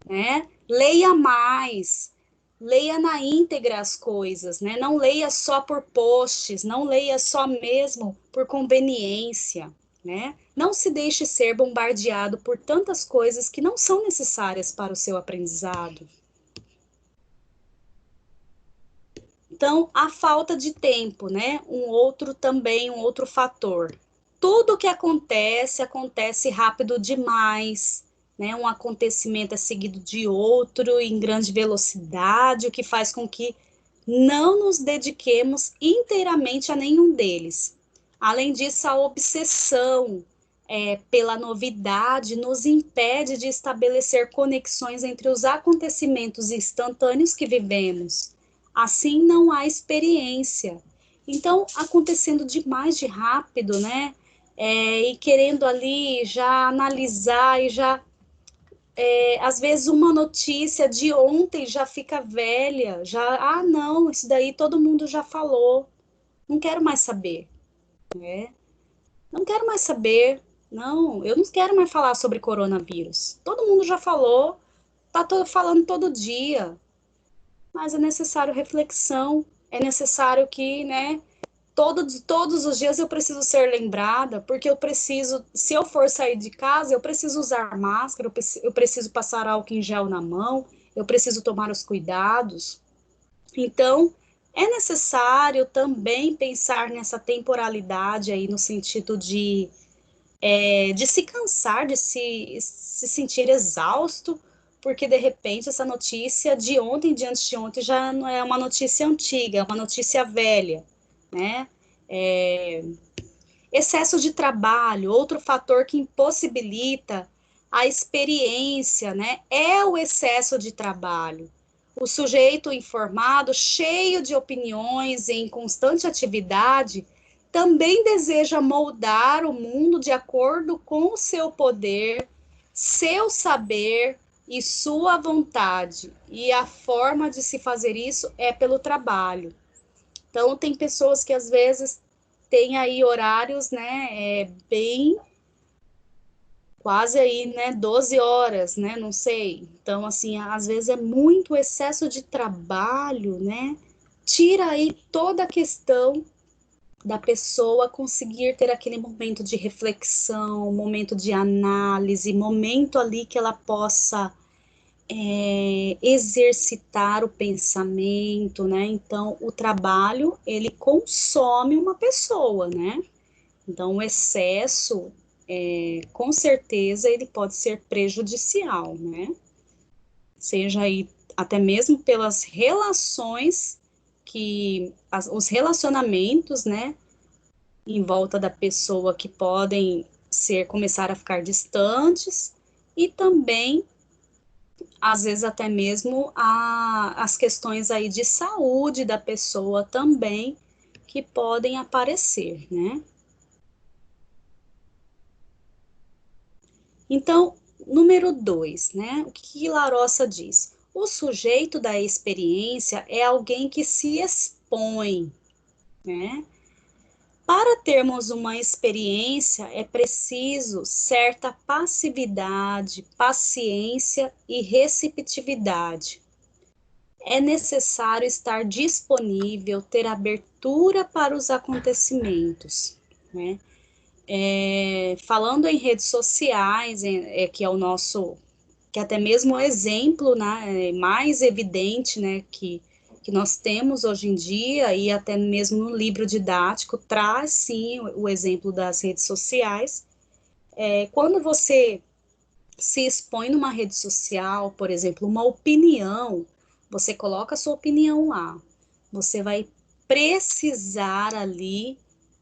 né? Leia mais, leia na íntegra as coisas, né? Não leia só por posts, não leia só mesmo por conveniência, né? Não se deixe ser bombardeado por tantas coisas que não são necessárias para o seu aprendizado. Então, a falta de tempo, né? Um outro fator. Tudo que acontece, acontece rápido demais, né? Um acontecimento é seguido de outro em grande velocidade, o que faz com que não nos dediquemos inteiramente a nenhum deles. Além disso, a obsessão pela novidade nos impede de estabelecer conexões entre os acontecimentos instantâneos que vivemos. Assim, não há experiência. Então, acontecendo demais de rápido, né? E querendo ali já analisar e já às vezes uma notícia de ontem já fica velha, não, isso daí todo mundo já falou, não quero mais saber, né? Não quero mais saber, não, eu não quero mais falar sobre coronavírus. Todo mundo já falou, falando todo dia, mas é necessário reflexão, é necessário que, né, todos os dias eu preciso ser lembrada, porque eu preciso, se eu for sair de casa, eu preciso usar máscara, eu preciso passar álcool em gel na mão, eu preciso tomar os cuidados. Então, é necessário também pensar nessa temporalidade aí, no sentido de se cansar, de se sentir exausto, porque de repente essa notícia de ontem, de antes de ontem, já não é uma notícia antiga, é uma notícia velha, né? É, excesso de trabalho, outro fator que impossibilita a experiência, né? É o excesso de trabalho. O sujeito informado, cheio de opiniões, em constante atividade, também deseja moldar o mundo de acordo com o seu poder, seu saber e sua vontade. E a forma de se fazer isso é pelo trabalho. Então, tem pessoas que às vezes têm aí horários, né, bem quase aí, né, 12 horas, né, não sei. Então, assim, às vezes é muito excesso de trabalho, né, tira aí toda a questão da pessoa conseguir ter aquele momento de reflexão, momento de análise, momento ali que ela possa exercitar o pensamento, né? Então, o trabalho, ele consome uma pessoa, né? Então, o excesso, com certeza, ele pode ser prejudicial, né? Seja aí até mesmo pelas relações os relacionamentos, né? Em volta da pessoa que podem começar a ficar distantes e também às vezes até mesmo as questões aí de saúde da pessoa também que podem aparecer, né? Então, número 2, né? O que Larossa diz? O sujeito da experiência é alguém que se expõe, né? Para termos uma experiência, é preciso certa passividade, paciência e receptividade. É necessário estar disponível, ter abertura para os acontecimentos, né? Falando em redes sociais, que é o nosso, que é até mesmo o exemplo, né, mais evidente, né, que nós temos hoje em dia, e até mesmo no livro didático, traz sim o exemplo das redes sociais. Quando você se expõe numa rede social, por exemplo, uma opinião, você coloca a sua opinião lá, você vai precisar ali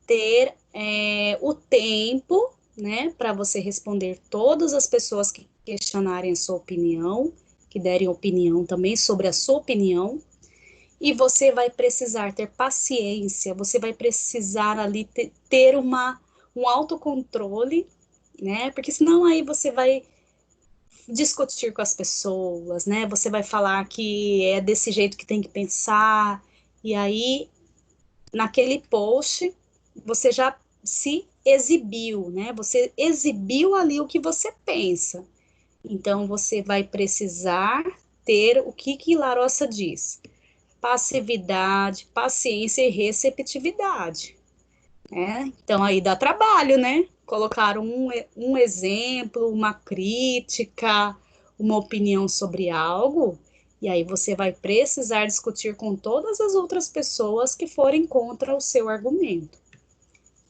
ter o tempo, né, para você responder todas as pessoas que questionarem a sua opinião, que derem opinião também sobre a sua opinião, e você vai precisar ter paciência, você vai precisar ali ter um autocontrole, né, porque senão aí você vai discutir com as pessoas, né? Você vai falar que é desse jeito que tem que pensar, e aí naquele post você já se exibiu, né? Você exibiu ali o que você pensa. Então você vai precisar ter o que Larossa diz: passividade, paciência e receptividade. Então aí dá trabalho, né? Colocar um exemplo, uma crítica, uma opinião sobre algo, e aí você vai precisar discutir com todas as outras pessoas que forem contra o seu argumento.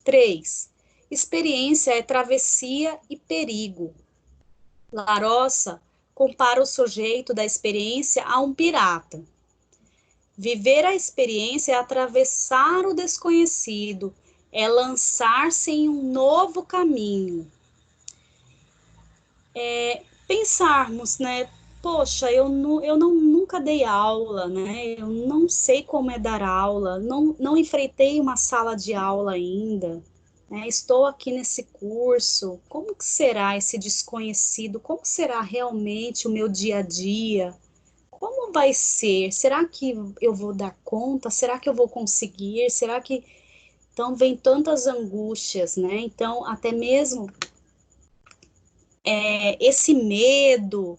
3. Experiência é travessia e perigo. Larossa compara o sujeito da experiência a um pirata. Viver a experiência é atravessar o desconhecido, é lançar-se em um novo caminho. Pensarmos, né? Poxa, eu nunca dei aula, né? Eu não sei como é dar aula, não enfrentei uma sala de aula ainda, né? Estou aqui nesse curso, como que será esse desconhecido? Como será realmente o meu dia a dia? Como vai ser? Será que eu vou dar conta? Será que eu vou conseguir? Será que... Então, vem tantas angústias, né? Então, até mesmo esse medo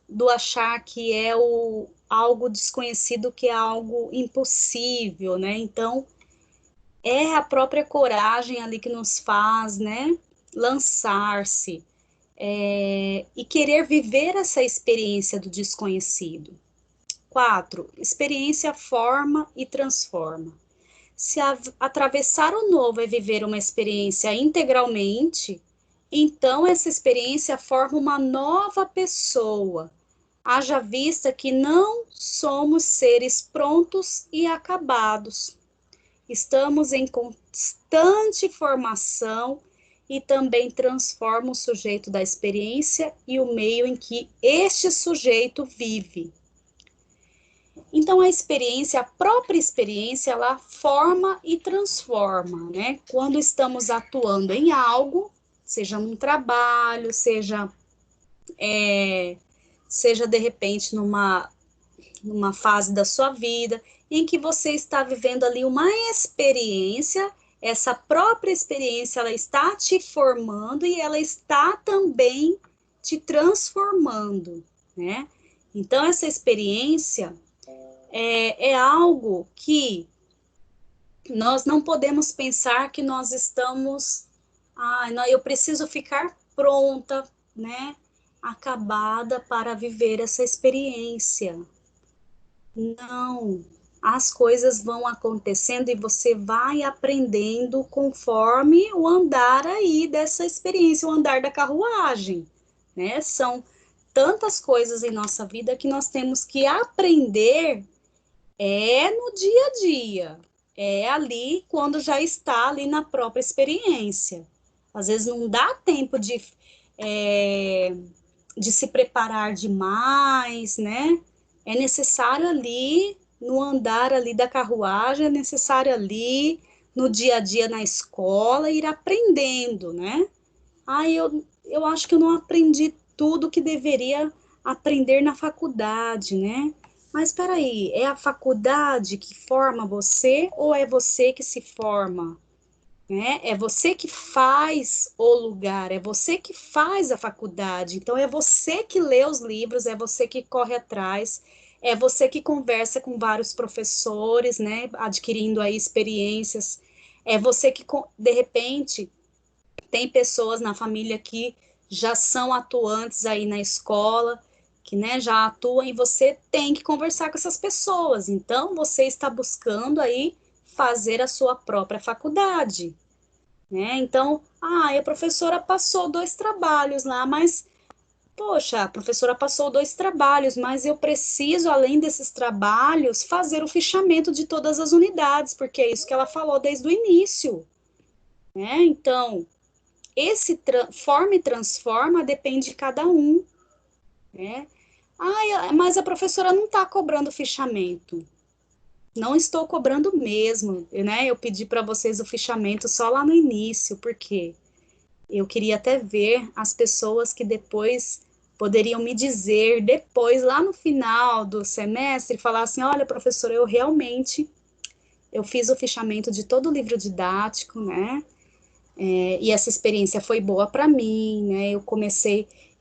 do achar que é algo desconhecido, que é algo impossível, né? Então, é a própria coragem ali que nos faz, né? Lançar-se e querer viver essa experiência do desconhecido. 4. Experiência forma e transforma. Se atravessar o novo é viver uma experiência integralmente, então essa experiência forma uma nova pessoa, haja vista que não somos seres prontos e acabados. Estamos em constante formação e também transforma o sujeito da experiência e o meio em que este sujeito vive. Então, a experiência, a própria experiência, ela forma e transforma, né? Quando estamos atuando em algo, seja num trabalho, seja de repente numa fase da sua vida, em que você está vivendo ali uma experiência, essa própria experiência, ela está te formando e ela está também te transformando, né? Então, essa experiência é algo que nós não podemos pensar que nós estamos, eu preciso ficar pronta, né, acabada para viver essa experiência. Não, as coisas vão acontecendo e você vai aprendendo conforme o andar aí dessa experiência, o andar da carruagem, né? São tantas coisas em nossa vida que nós temos que aprender no dia a dia, é ali quando já está ali na própria experiência. Às vezes não dá tempo de se preparar demais, né? É necessário ali no andar ali da carruagem, é necessário ali no dia a dia na escola ir aprendendo, né? Eu acho que eu não aprendi tudo que deveria aprender na faculdade, né? mas espera aí, é a faculdade que forma você ou é você que se forma? Né? É você que faz o lugar, é você que faz a faculdade. Então, é você que lê os livros, é você que corre atrás, é você que conversa com vários professores, né? Adquirindo aí experiências. É você que, de repente, tem pessoas na família que já são atuantes aí na escola, que né, já atuam, e você tem que conversar com essas pessoas. Então, você está buscando aí fazer a sua própria faculdade. Né? Então, a professora passou 2 trabalhos lá, mas, poxa, a professora passou 2 trabalhos, mas eu preciso, além desses trabalhos, fazer o fichamento de todas as unidades, porque é isso que ela falou desde o início. Né? Então, esse forma e transforma depende de cada um. Né? Mas a professora não está cobrando fichamento. Não estou cobrando mesmo, né? Eu pedi para vocês o fichamento só lá no início, por quê? Eu queria até ver as pessoas que depois poderiam me dizer, depois, lá no final do semestre, falar assim, olha, professora, eu fiz o fichamento de todo o livro didático, né? E essa experiência foi boa para mim, né?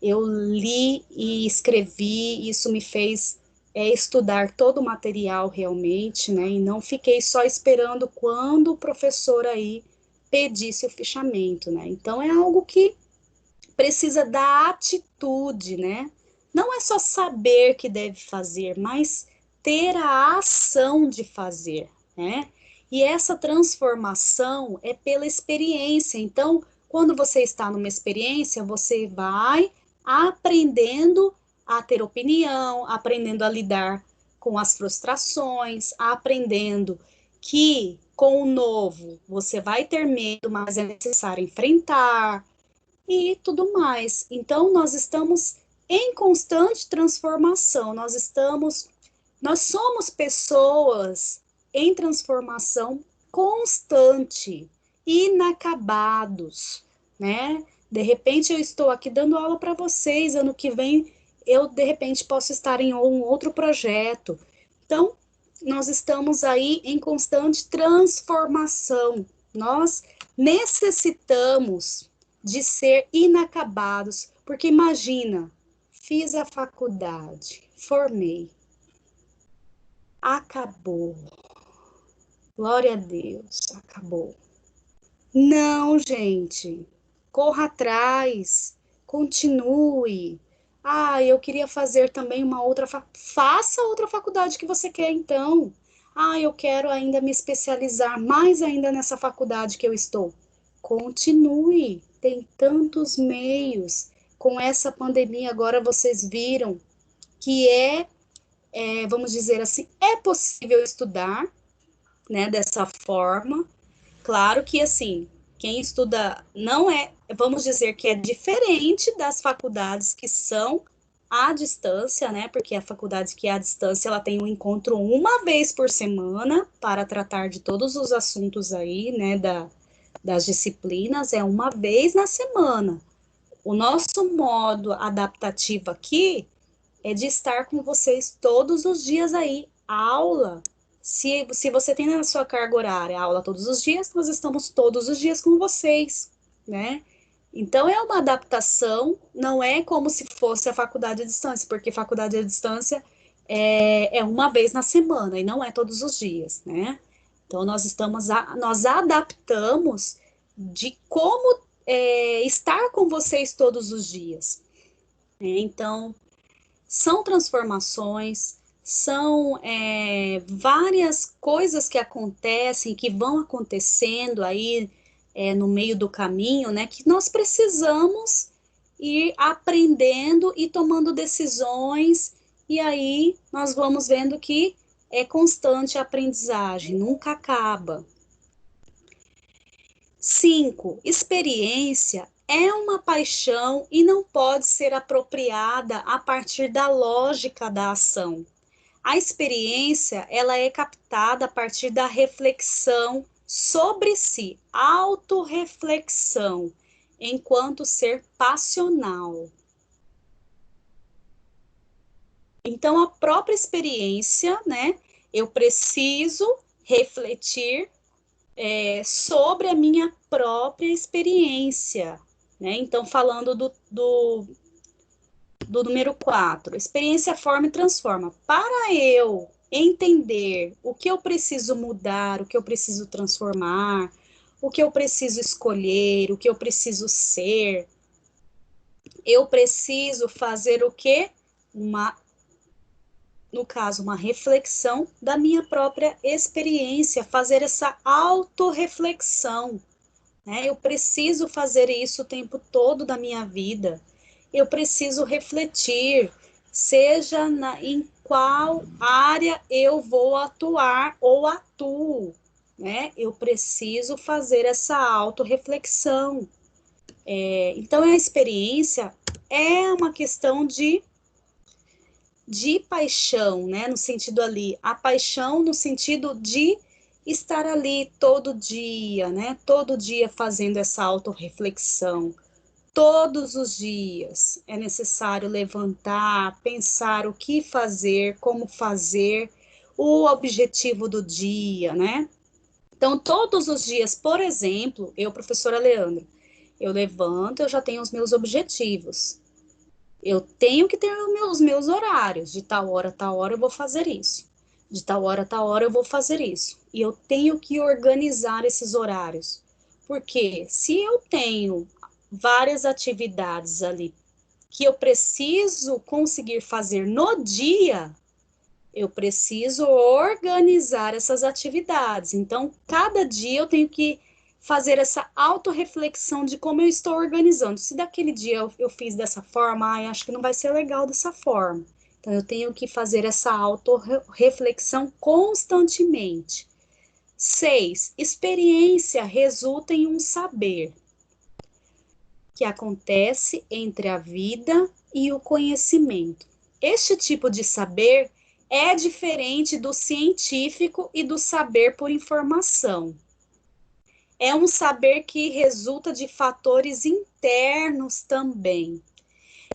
Eu li e escrevi, isso me fez estudar todo o material realmente, né? E não fiquei só esperando quando o professor aí pedisse o fichamento, né? Então é algo que precisa da atitude, né? Não é só saber que deve fazer, mas ter a ação de fazer, né? E essa transformação é pela experiência. Então, quando você está numa experiência, você vai aprendendo a ter opinião, aprendendo a lidar com as frustrações, aprendendo que com o novo você vai ter medo, mas é necessário enfrentar, e tudo mais. Então, nós estamos em constante transformação, nós somos pessoas em transformação constante, inacabados, né? De repente eu estou aqui dando aula para vocês, ano que vem eu de repente posso estar em um outro projeto. Então, nós estamos aí em constante transformação. Nós necessitamos de ser inacabados, porque imagina, fiz a faculdade, formei, acabou. Glória a Deus, acabou. Não, gente, corra atrás, continue. Eu queria fazer também uma outra, faça outra faculdade que você quer então. Eu quero ainda me especializar mais ainda nessa faculdade que eu estou. Continue, tem tantos meios. Com essa pandemia agora vocês viram que vamos dizer assim, é possível estudar, né, dessa forma. Claro que, assim, quem estuda não vamos dizer que é diferente das faculdades que são à distância, né? Porque a faculdade que é à distância, ela tem um encontro uma vez por semana para tratar de todos os assuntos aí, né, das disciplinas, é uma vez na semana. O nosso modo adaptativo aqui é de estar com vocês todos os dias aí, aula. Se você tem na sua carga horária aula todos os dias, nós estamos todos os dias com vocês, né? Então é uma adaptação, não é como se fosse a faculdade à distância, porque faculdade à distância é uma vez na semana e não é todos os dias, né? Então nós adaptamos de como estar com vocês todos os dias. Então, são transformações, são várias coisas que acontecem, que vão acontecendo aí no meio do caminho, né? Que nós precisamos ir aprendendo e tomando decisões, e aí nós vamos vendo que é constante a aprendizagem, nunca acaba. 5. Experiência é uma paixão e não pode ser apropriada a partir da lógica da ação. A experiência, ela é captada a partir da reflexão sobre si, autorreflexão, enquanto ser passional. Então, a própria experiência, né? Eu preciso refletir sobre a minha própria experiência, né? Então, falando do número 4, experiência forma e transforma. Para eu entender o que eu preciso mudar, o que eu preciso transformar, o que eu preciso escolher, o que eu preciso ser, eu preciso fazer o quê? No caso, uma reflexão da minha própria experiência, fazer essa autorreflexão, né? Eu preciso fazer isso o tempo todo da minha vida. Eu preciso refletir, seja em qual área eu vou atuar ou atuo, né? Eu preciso fazer essa autorreflexão. Então, a experiência é uma questão de paixão, né? No sentido ali, a paixão no sentido de estar ali todo dia, né? Todo dia fazendo essa autorreflexão. Todos os dias é necessário levantar, pensar o que fazer, como fazer, o objetivo do dia, né? Então, todos os dias, por exemplo, eu, professora Leandra, eu levanto, eu já tenho os meus objetivos. Eu tenho que ter os meus horários, de tal hora eu vou fazer isso. De tal hora eu vou fazer isso. E eu tenho que organizar esses horários. Porque se eu tenho várias atividades ali que eu preciso conseguir fazer no dia, eu preciso organizar essas atividades. Então, cada dia eu tenho que fazer essa autorreflexão de como eu estou organizando. Se daquele dia eu fiz dessa forma, acho que não vai ser legal dessa forma. Então, eu tenho que fazer essa autorreflexão constantemente. 6. Experiência resulta em um saber que acontece entre a vida e o conhecimento. Este tipo de saber é diferente do científico e do saber por informação. É um saber que resulta de fatores internos também.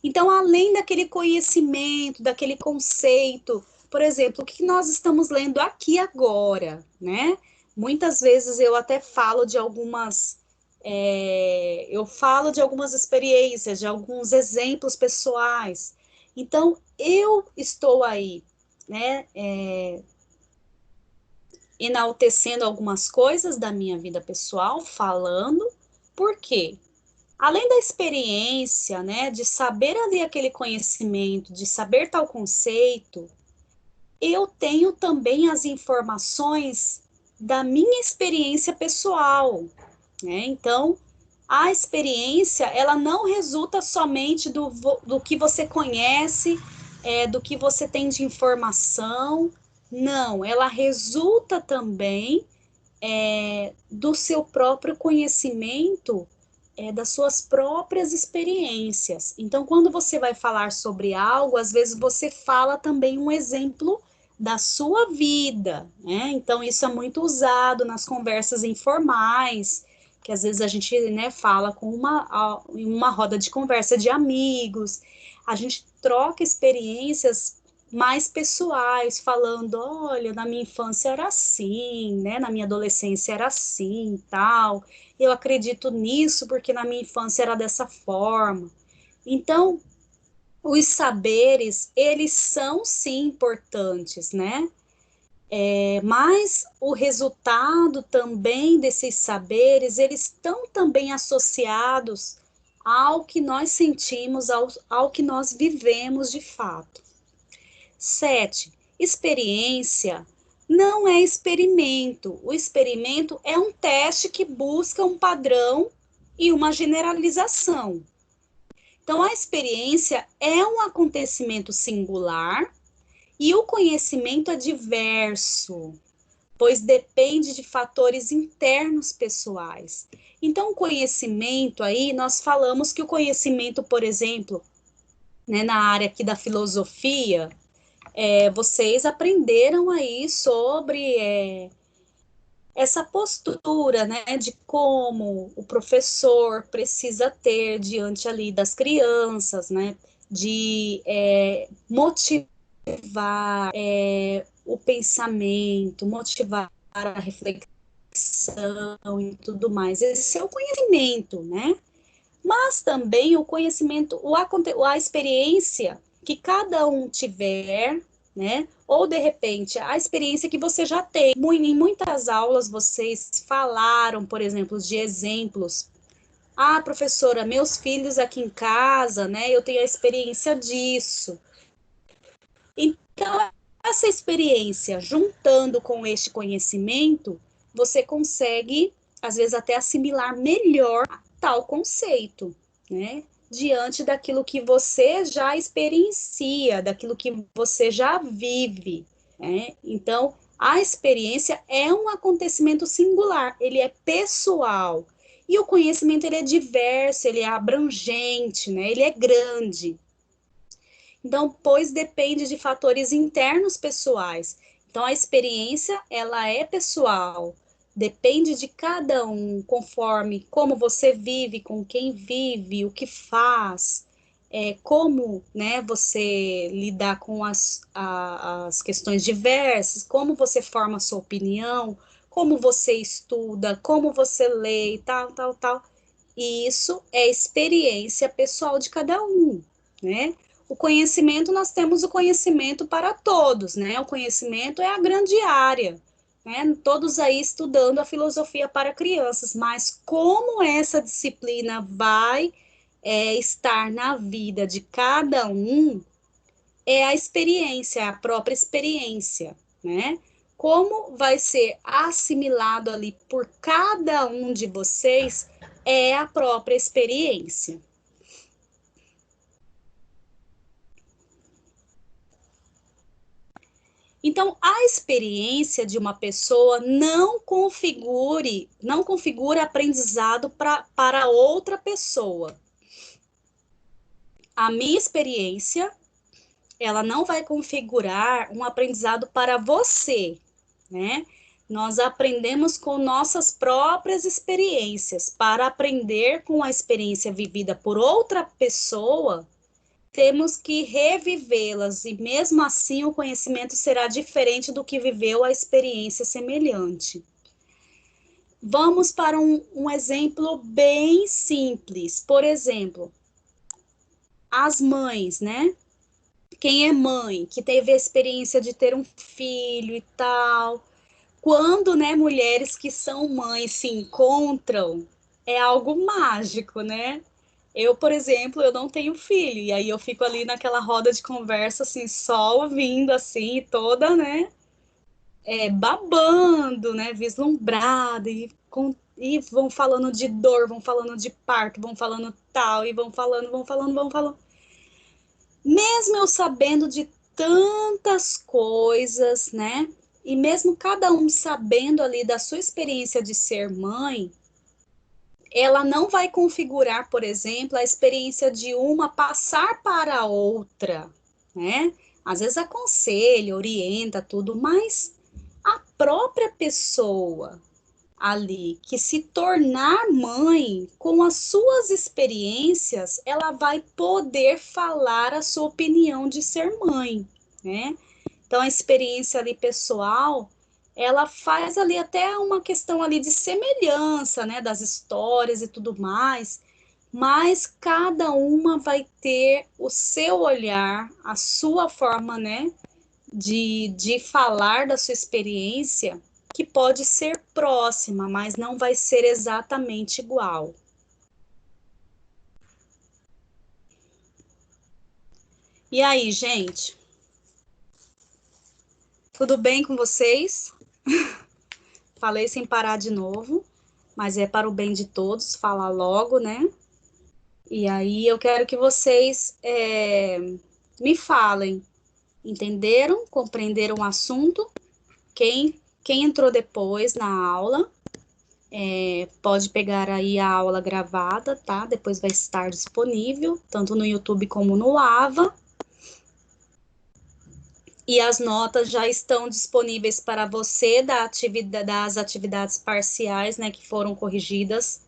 Então, além daquele conhecimento, daquele conceito, por exemplo, o que nós estamos lendo aqui agora, né? Muitas vezes eu até falo de algumas experiências, de alguns exemplos pessoais. Então, eu estou aí, né, enaltecendo algumas coisas da minha vida pessoal, falando, por quê? Além da experiência, né, de saber ali aquele conhecimento, de saber tal conceito, eu tenho também as informações da minha experiência pessoal, né? Então, a experiência, ela não resulta somente do que você conhece, do que você tem de informação, não, ela resulta também do seu próprio conhecimento, das suas próprias experiências. Então, quando você vai falar sobre algo, às vezes você fala também um exemplo da sua vida, né? Então, isso é muito usado nas conversas informais, que às vezes a gente, né, fala em uma roda de conversa de amigos, a gente troca experiências mais pessoais, falando, olha, na minha infância era assim, né? Na minha adolescência era assim, tal. Eu acredito nisso porque na minha infância era dessa forma. Então, os saberes, eles são sim importantes, né? Mas o resultado também desses saberes, eles estão também associados ao que nós sentimos, ao que nós vivemos de fato. 7. Experiência não é experimento. O experimento é um teste que busca um padrão e uma generalização. Então, a experiência é um acontecimento singular e o conhecimento é diverso, pois depende de fatores internos pessoais. Então, o conhecimento aí, nós falamos que o conhecimento, por exemplo, né, na área aqui da filosofia, vocês aprenderam aí sobre essa postura, né, de como o professor precisa ter diante ali das crianças, né, de motivar motivar o pensamento, motivar a reflexão e tudo mais. Esse é o conhecimento, né? Mas também o conhecimento, a experiência que cada um tiver, né? Ou de repente a experiência que você já tem. Em muitas aulas vocês falaram, por exemplo, de exemplos. Ah, professora, meus filhos aqui em casa, né? Eu tenho a experiência disso. Então, essa experiência, juntando com este conhecimento, você consegue, às vezes, até assimilar melhor tal conceito, né? Diante daquilo que você já experiencia, daquilo que você já vive, né? Então, a experiência é um acontecimento singular, ele é pessoal. E o conhecimento, ele é diverso, ele é abrangente, né? Ele é grande. Então, pois depende de fatores internos pessoais. Então, a experiência, ela é pessoal, depende de cada um, conforme como você vive, com quem vive, o que faz, como, né, você lidar com as questões diversas, como você forma a sua opinião, como você estuda, como você lê, tal, tal, tal. E isso é experiência pessoal de cada um, né? O conhecimento, nós temos o conhecimento para todos, né? O conhecimento é a grande área, né? Todos aí estudando a filosofia para crianças, mas como essa disciplina vai estar na vida de cada um, é a experiência, a própria experiência, né? Como vai ser assimilado ali por cada um de vocês é a própria experiência. Então, a experiência de uma pessoa não configura aprendizado para outra pessoa. A minha experiência, ela não vai configurar um aprendizado para você, né? Nós aprendemos com nossas próprias experiências. Para aprender com a experiência vivida por outra pessoa, temos que revivê-las, e mesmo assim o conhecimento será diferente do que viveu a experiência semelhante. Vamos para um exemplo bem simples. Por exemplo, as mães, né? Quem é mãe, que teve a experiência de ter um filho e tal. Quando, né, mulheres que são mães se encontram, é algo mágico, né? Eu, por exemplo, eu não tenho filho, e aí eu fico ali naquela roda de conversa, assim, só ouvindo, assim, toda, né, babando, né, vislumbrada, e vão falando de dor, vão falando de parto, vão falando tal, e vão falando. Mesmo eu sabendo de tantas coisas, né, e mesmo cada um sabendo ali da sua experiência de ser mãe, ela não vai configurar, por exemplo, a experiência de uma passar para a outra, né? Às vezes aconselha, orienta tudo, mas a própria pessoa ali que se tornar mãe, com as suas experiências, ela vai poder falar a sua opinião de ser mãe, né? Então a experiência ali pessoal, ela faz ali até uma questão ali de semelhança, né, das histórias e tudo mais, mas cada uma vai ter o seu olhar, a sua forma, né, de falar da sua experiência, que pode ser próxima, mas não vai ser exatamente igual. E aí, gente? Tudo bem com vocês? Falei sem parar de novo, mas é para o bem de todos, falar logo, né? E aí eu quero que vocês me falem, entenderam, compreenderam o assunto? Quem entrou depois na aula, pode pegar aí a aula gravada, tá? Depois vai estar disponível, tanto no YouTube como no AVA. E as notas já estão disponíveis para você das atividades parciais, né, que foram corrigidas,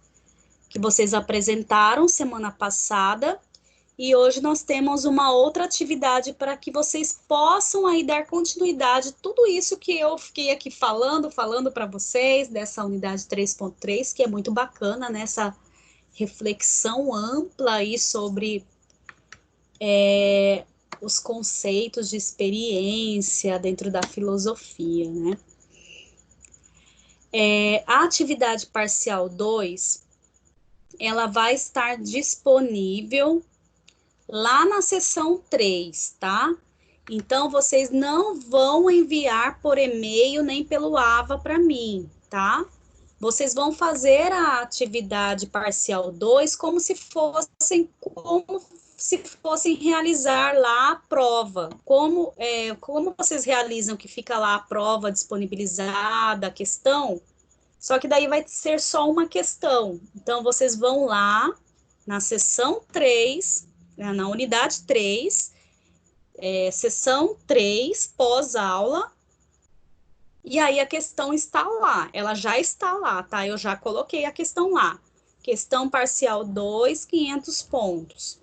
que vocês apresentaram semana passada. E hoje nós temos uma outra atividade para que vocês possam aí dar continuidade, tudo isso que eu fiquei aqui falando para vocês, dessa unidade 3.3, que é muito bacana, né? Essa reflexão ampla aí sobre os conceitos de experiência dentro da filosofia, né? A atividade parcial 2, ela vai estar disponível lá na seção 3, tá? Então, vocês não vão enviar por e-mail nem pelo AVA para mim, tá? Vocês vão fazer a atividade parcial 2 como se fossem realizar lá a prova. Como vocês realizam que fica lá a prova disponibilizada, a questão, só que daí vai ser só uma questão. Então, vocês vão lá na seção 3, na unidade 3, sessão 3, pós-aula, e aí a questão está lá, ela já está lá, tá? Eu já coloquei a questão lá. Questão parcial 2, 500 pontos.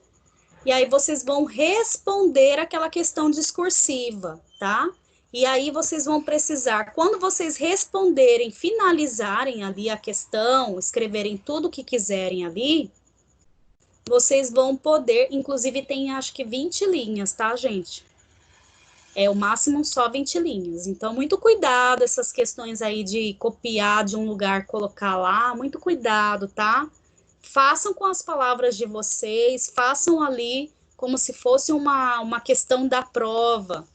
E aí vocês vão responder aquela questão discursiva, tá? E aí vocês vão precisar, quando vocês responderem, finalizarem ali a questão, escreverem tudo o que quiserem ali, vocês vão poder, inclusive tem acho que 20 linhas, tá, gente? O máximo só 20 linhas. Então, muito cuidado essas questões aí de copiar de um lugar, colocar lá, muito cuidado, tá? Façam com as palavras de vocês, façam ali como se fosse uma questão da prova.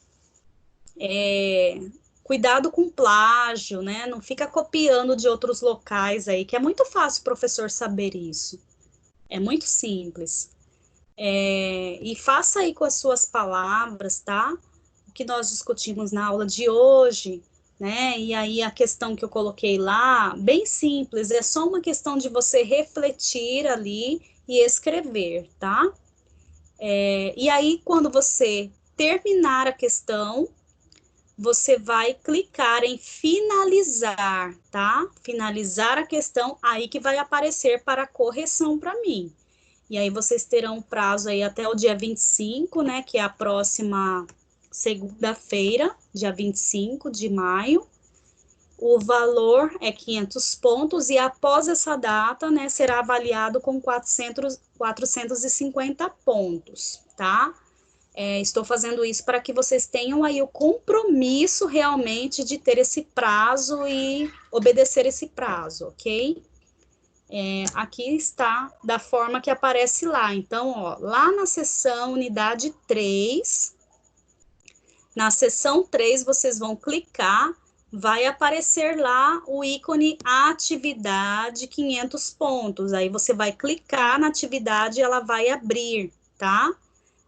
Cuidado com plágio, né? Não fica copiando de outros locais aí, que é muito fácil o professor saber isso. É muito simples. E faça aí com as suas palavras, tá? O que nós discutimos na aula de hoje, né? E aí a questão que eu coloquei lá, bem simples, é só uma questão de você refletir ali e escrever, tá? E aí, quando você terminar a questão, você vai clicar em finalizar, tá? Finalizar a questão, aí que vai aparecer para correção para mim. E aí vocês terão prazo aí até o dia 25, né, que é a próxima segunda-feira, dia 25 de maio. O valor é 500 pontos e após essa data, né, será avaliado com 450 pontos, tá? Estou fazendo isso para que vocês tenham aí o compromisso realmente de ter esse prazo e obedecer esse prazo, ok? Aqui está da forma que aparece lá. Então, ó, lá na seção unidade 3, na seção 3 vocês vão clicar, vai aparecer lá o ícone atividade 500 pontos. Aí você vai clicar na atividade e ela vai abrir, tá?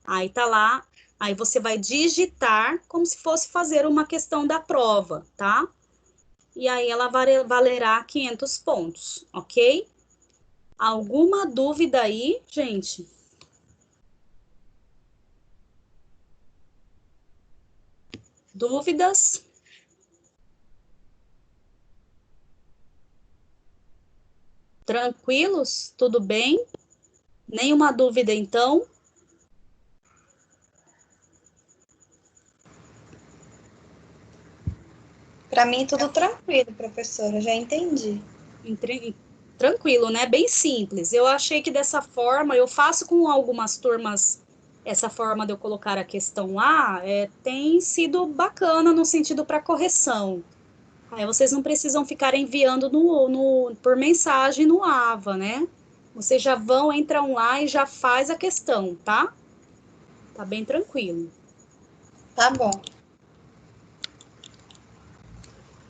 Aí tá lá, aí você vai digitar como se fosse fazer uma questão da prova, tá? E aí ela valerá 500 pontos, ok? Alguma dúvida aí, gente? Dúvidas? Tranquilos? Tudo bem? Nenhuma dúvida, então? Para mim, tudo tranquilo, professora, já entendi. Tranquilo, né? Bem simples. Eu achei que dessa forma, eu faço com algumas turmas essa forma de eu colocar a questão lá, tem sido bacana no sentido para correção. Aí vocês não precisam ficar enviando por mensagem no AVA, né? Vocês já vão, entram lá e já faz a questão, tá? Tá bem tranquilo. Tá bom.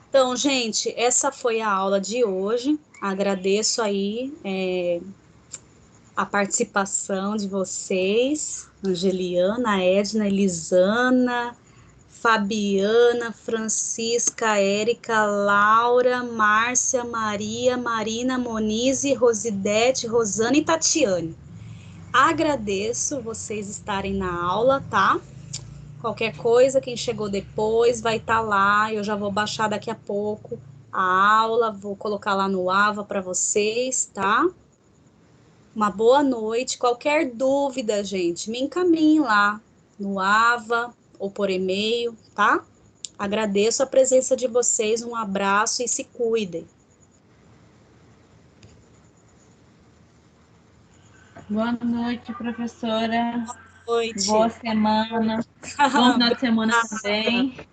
Então, gente, essa foi a aula de hoje. Agradeço aí a participação de vocês, Angeliana, Edna, Elisana, Fabiana, Francisca, Érica, Laura, Márcia, Maria, Marina, Monize, Rosidete, Rosana e Tatiane. Agradeço vocês estarem na aula, tá? Qualquer coisa, quem chegou depois vai estar lá, eu já vou baixar daqui a pouco a aula, vou colocar lá no AVA para vocês, tá? Uma boa noite. Qualquer dúvida, gente, me encaminhe lá no AVA ou por e-mail, tá? Agradeço a presença de vocês, um abraço e se cuidem. Boa noite, professora. Boa noite. Boa semana. Bom final de semana também.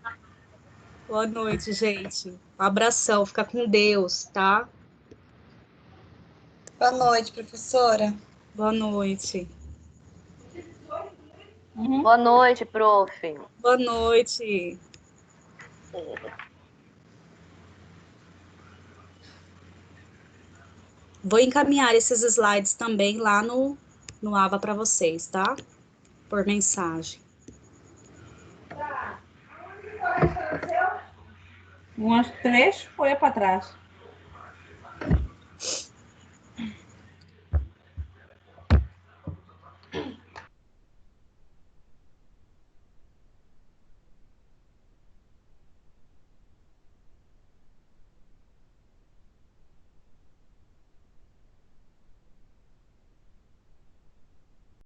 Boa noite, gente. Um abração, fica com Deus, tá? Boa noite, professora. Boa noite. Boa noite, prof. Boa noite. Vou encaminhar esses slides também lá no AVA para vocês, tá? Por mensagem. Umas 3 folhas para trás.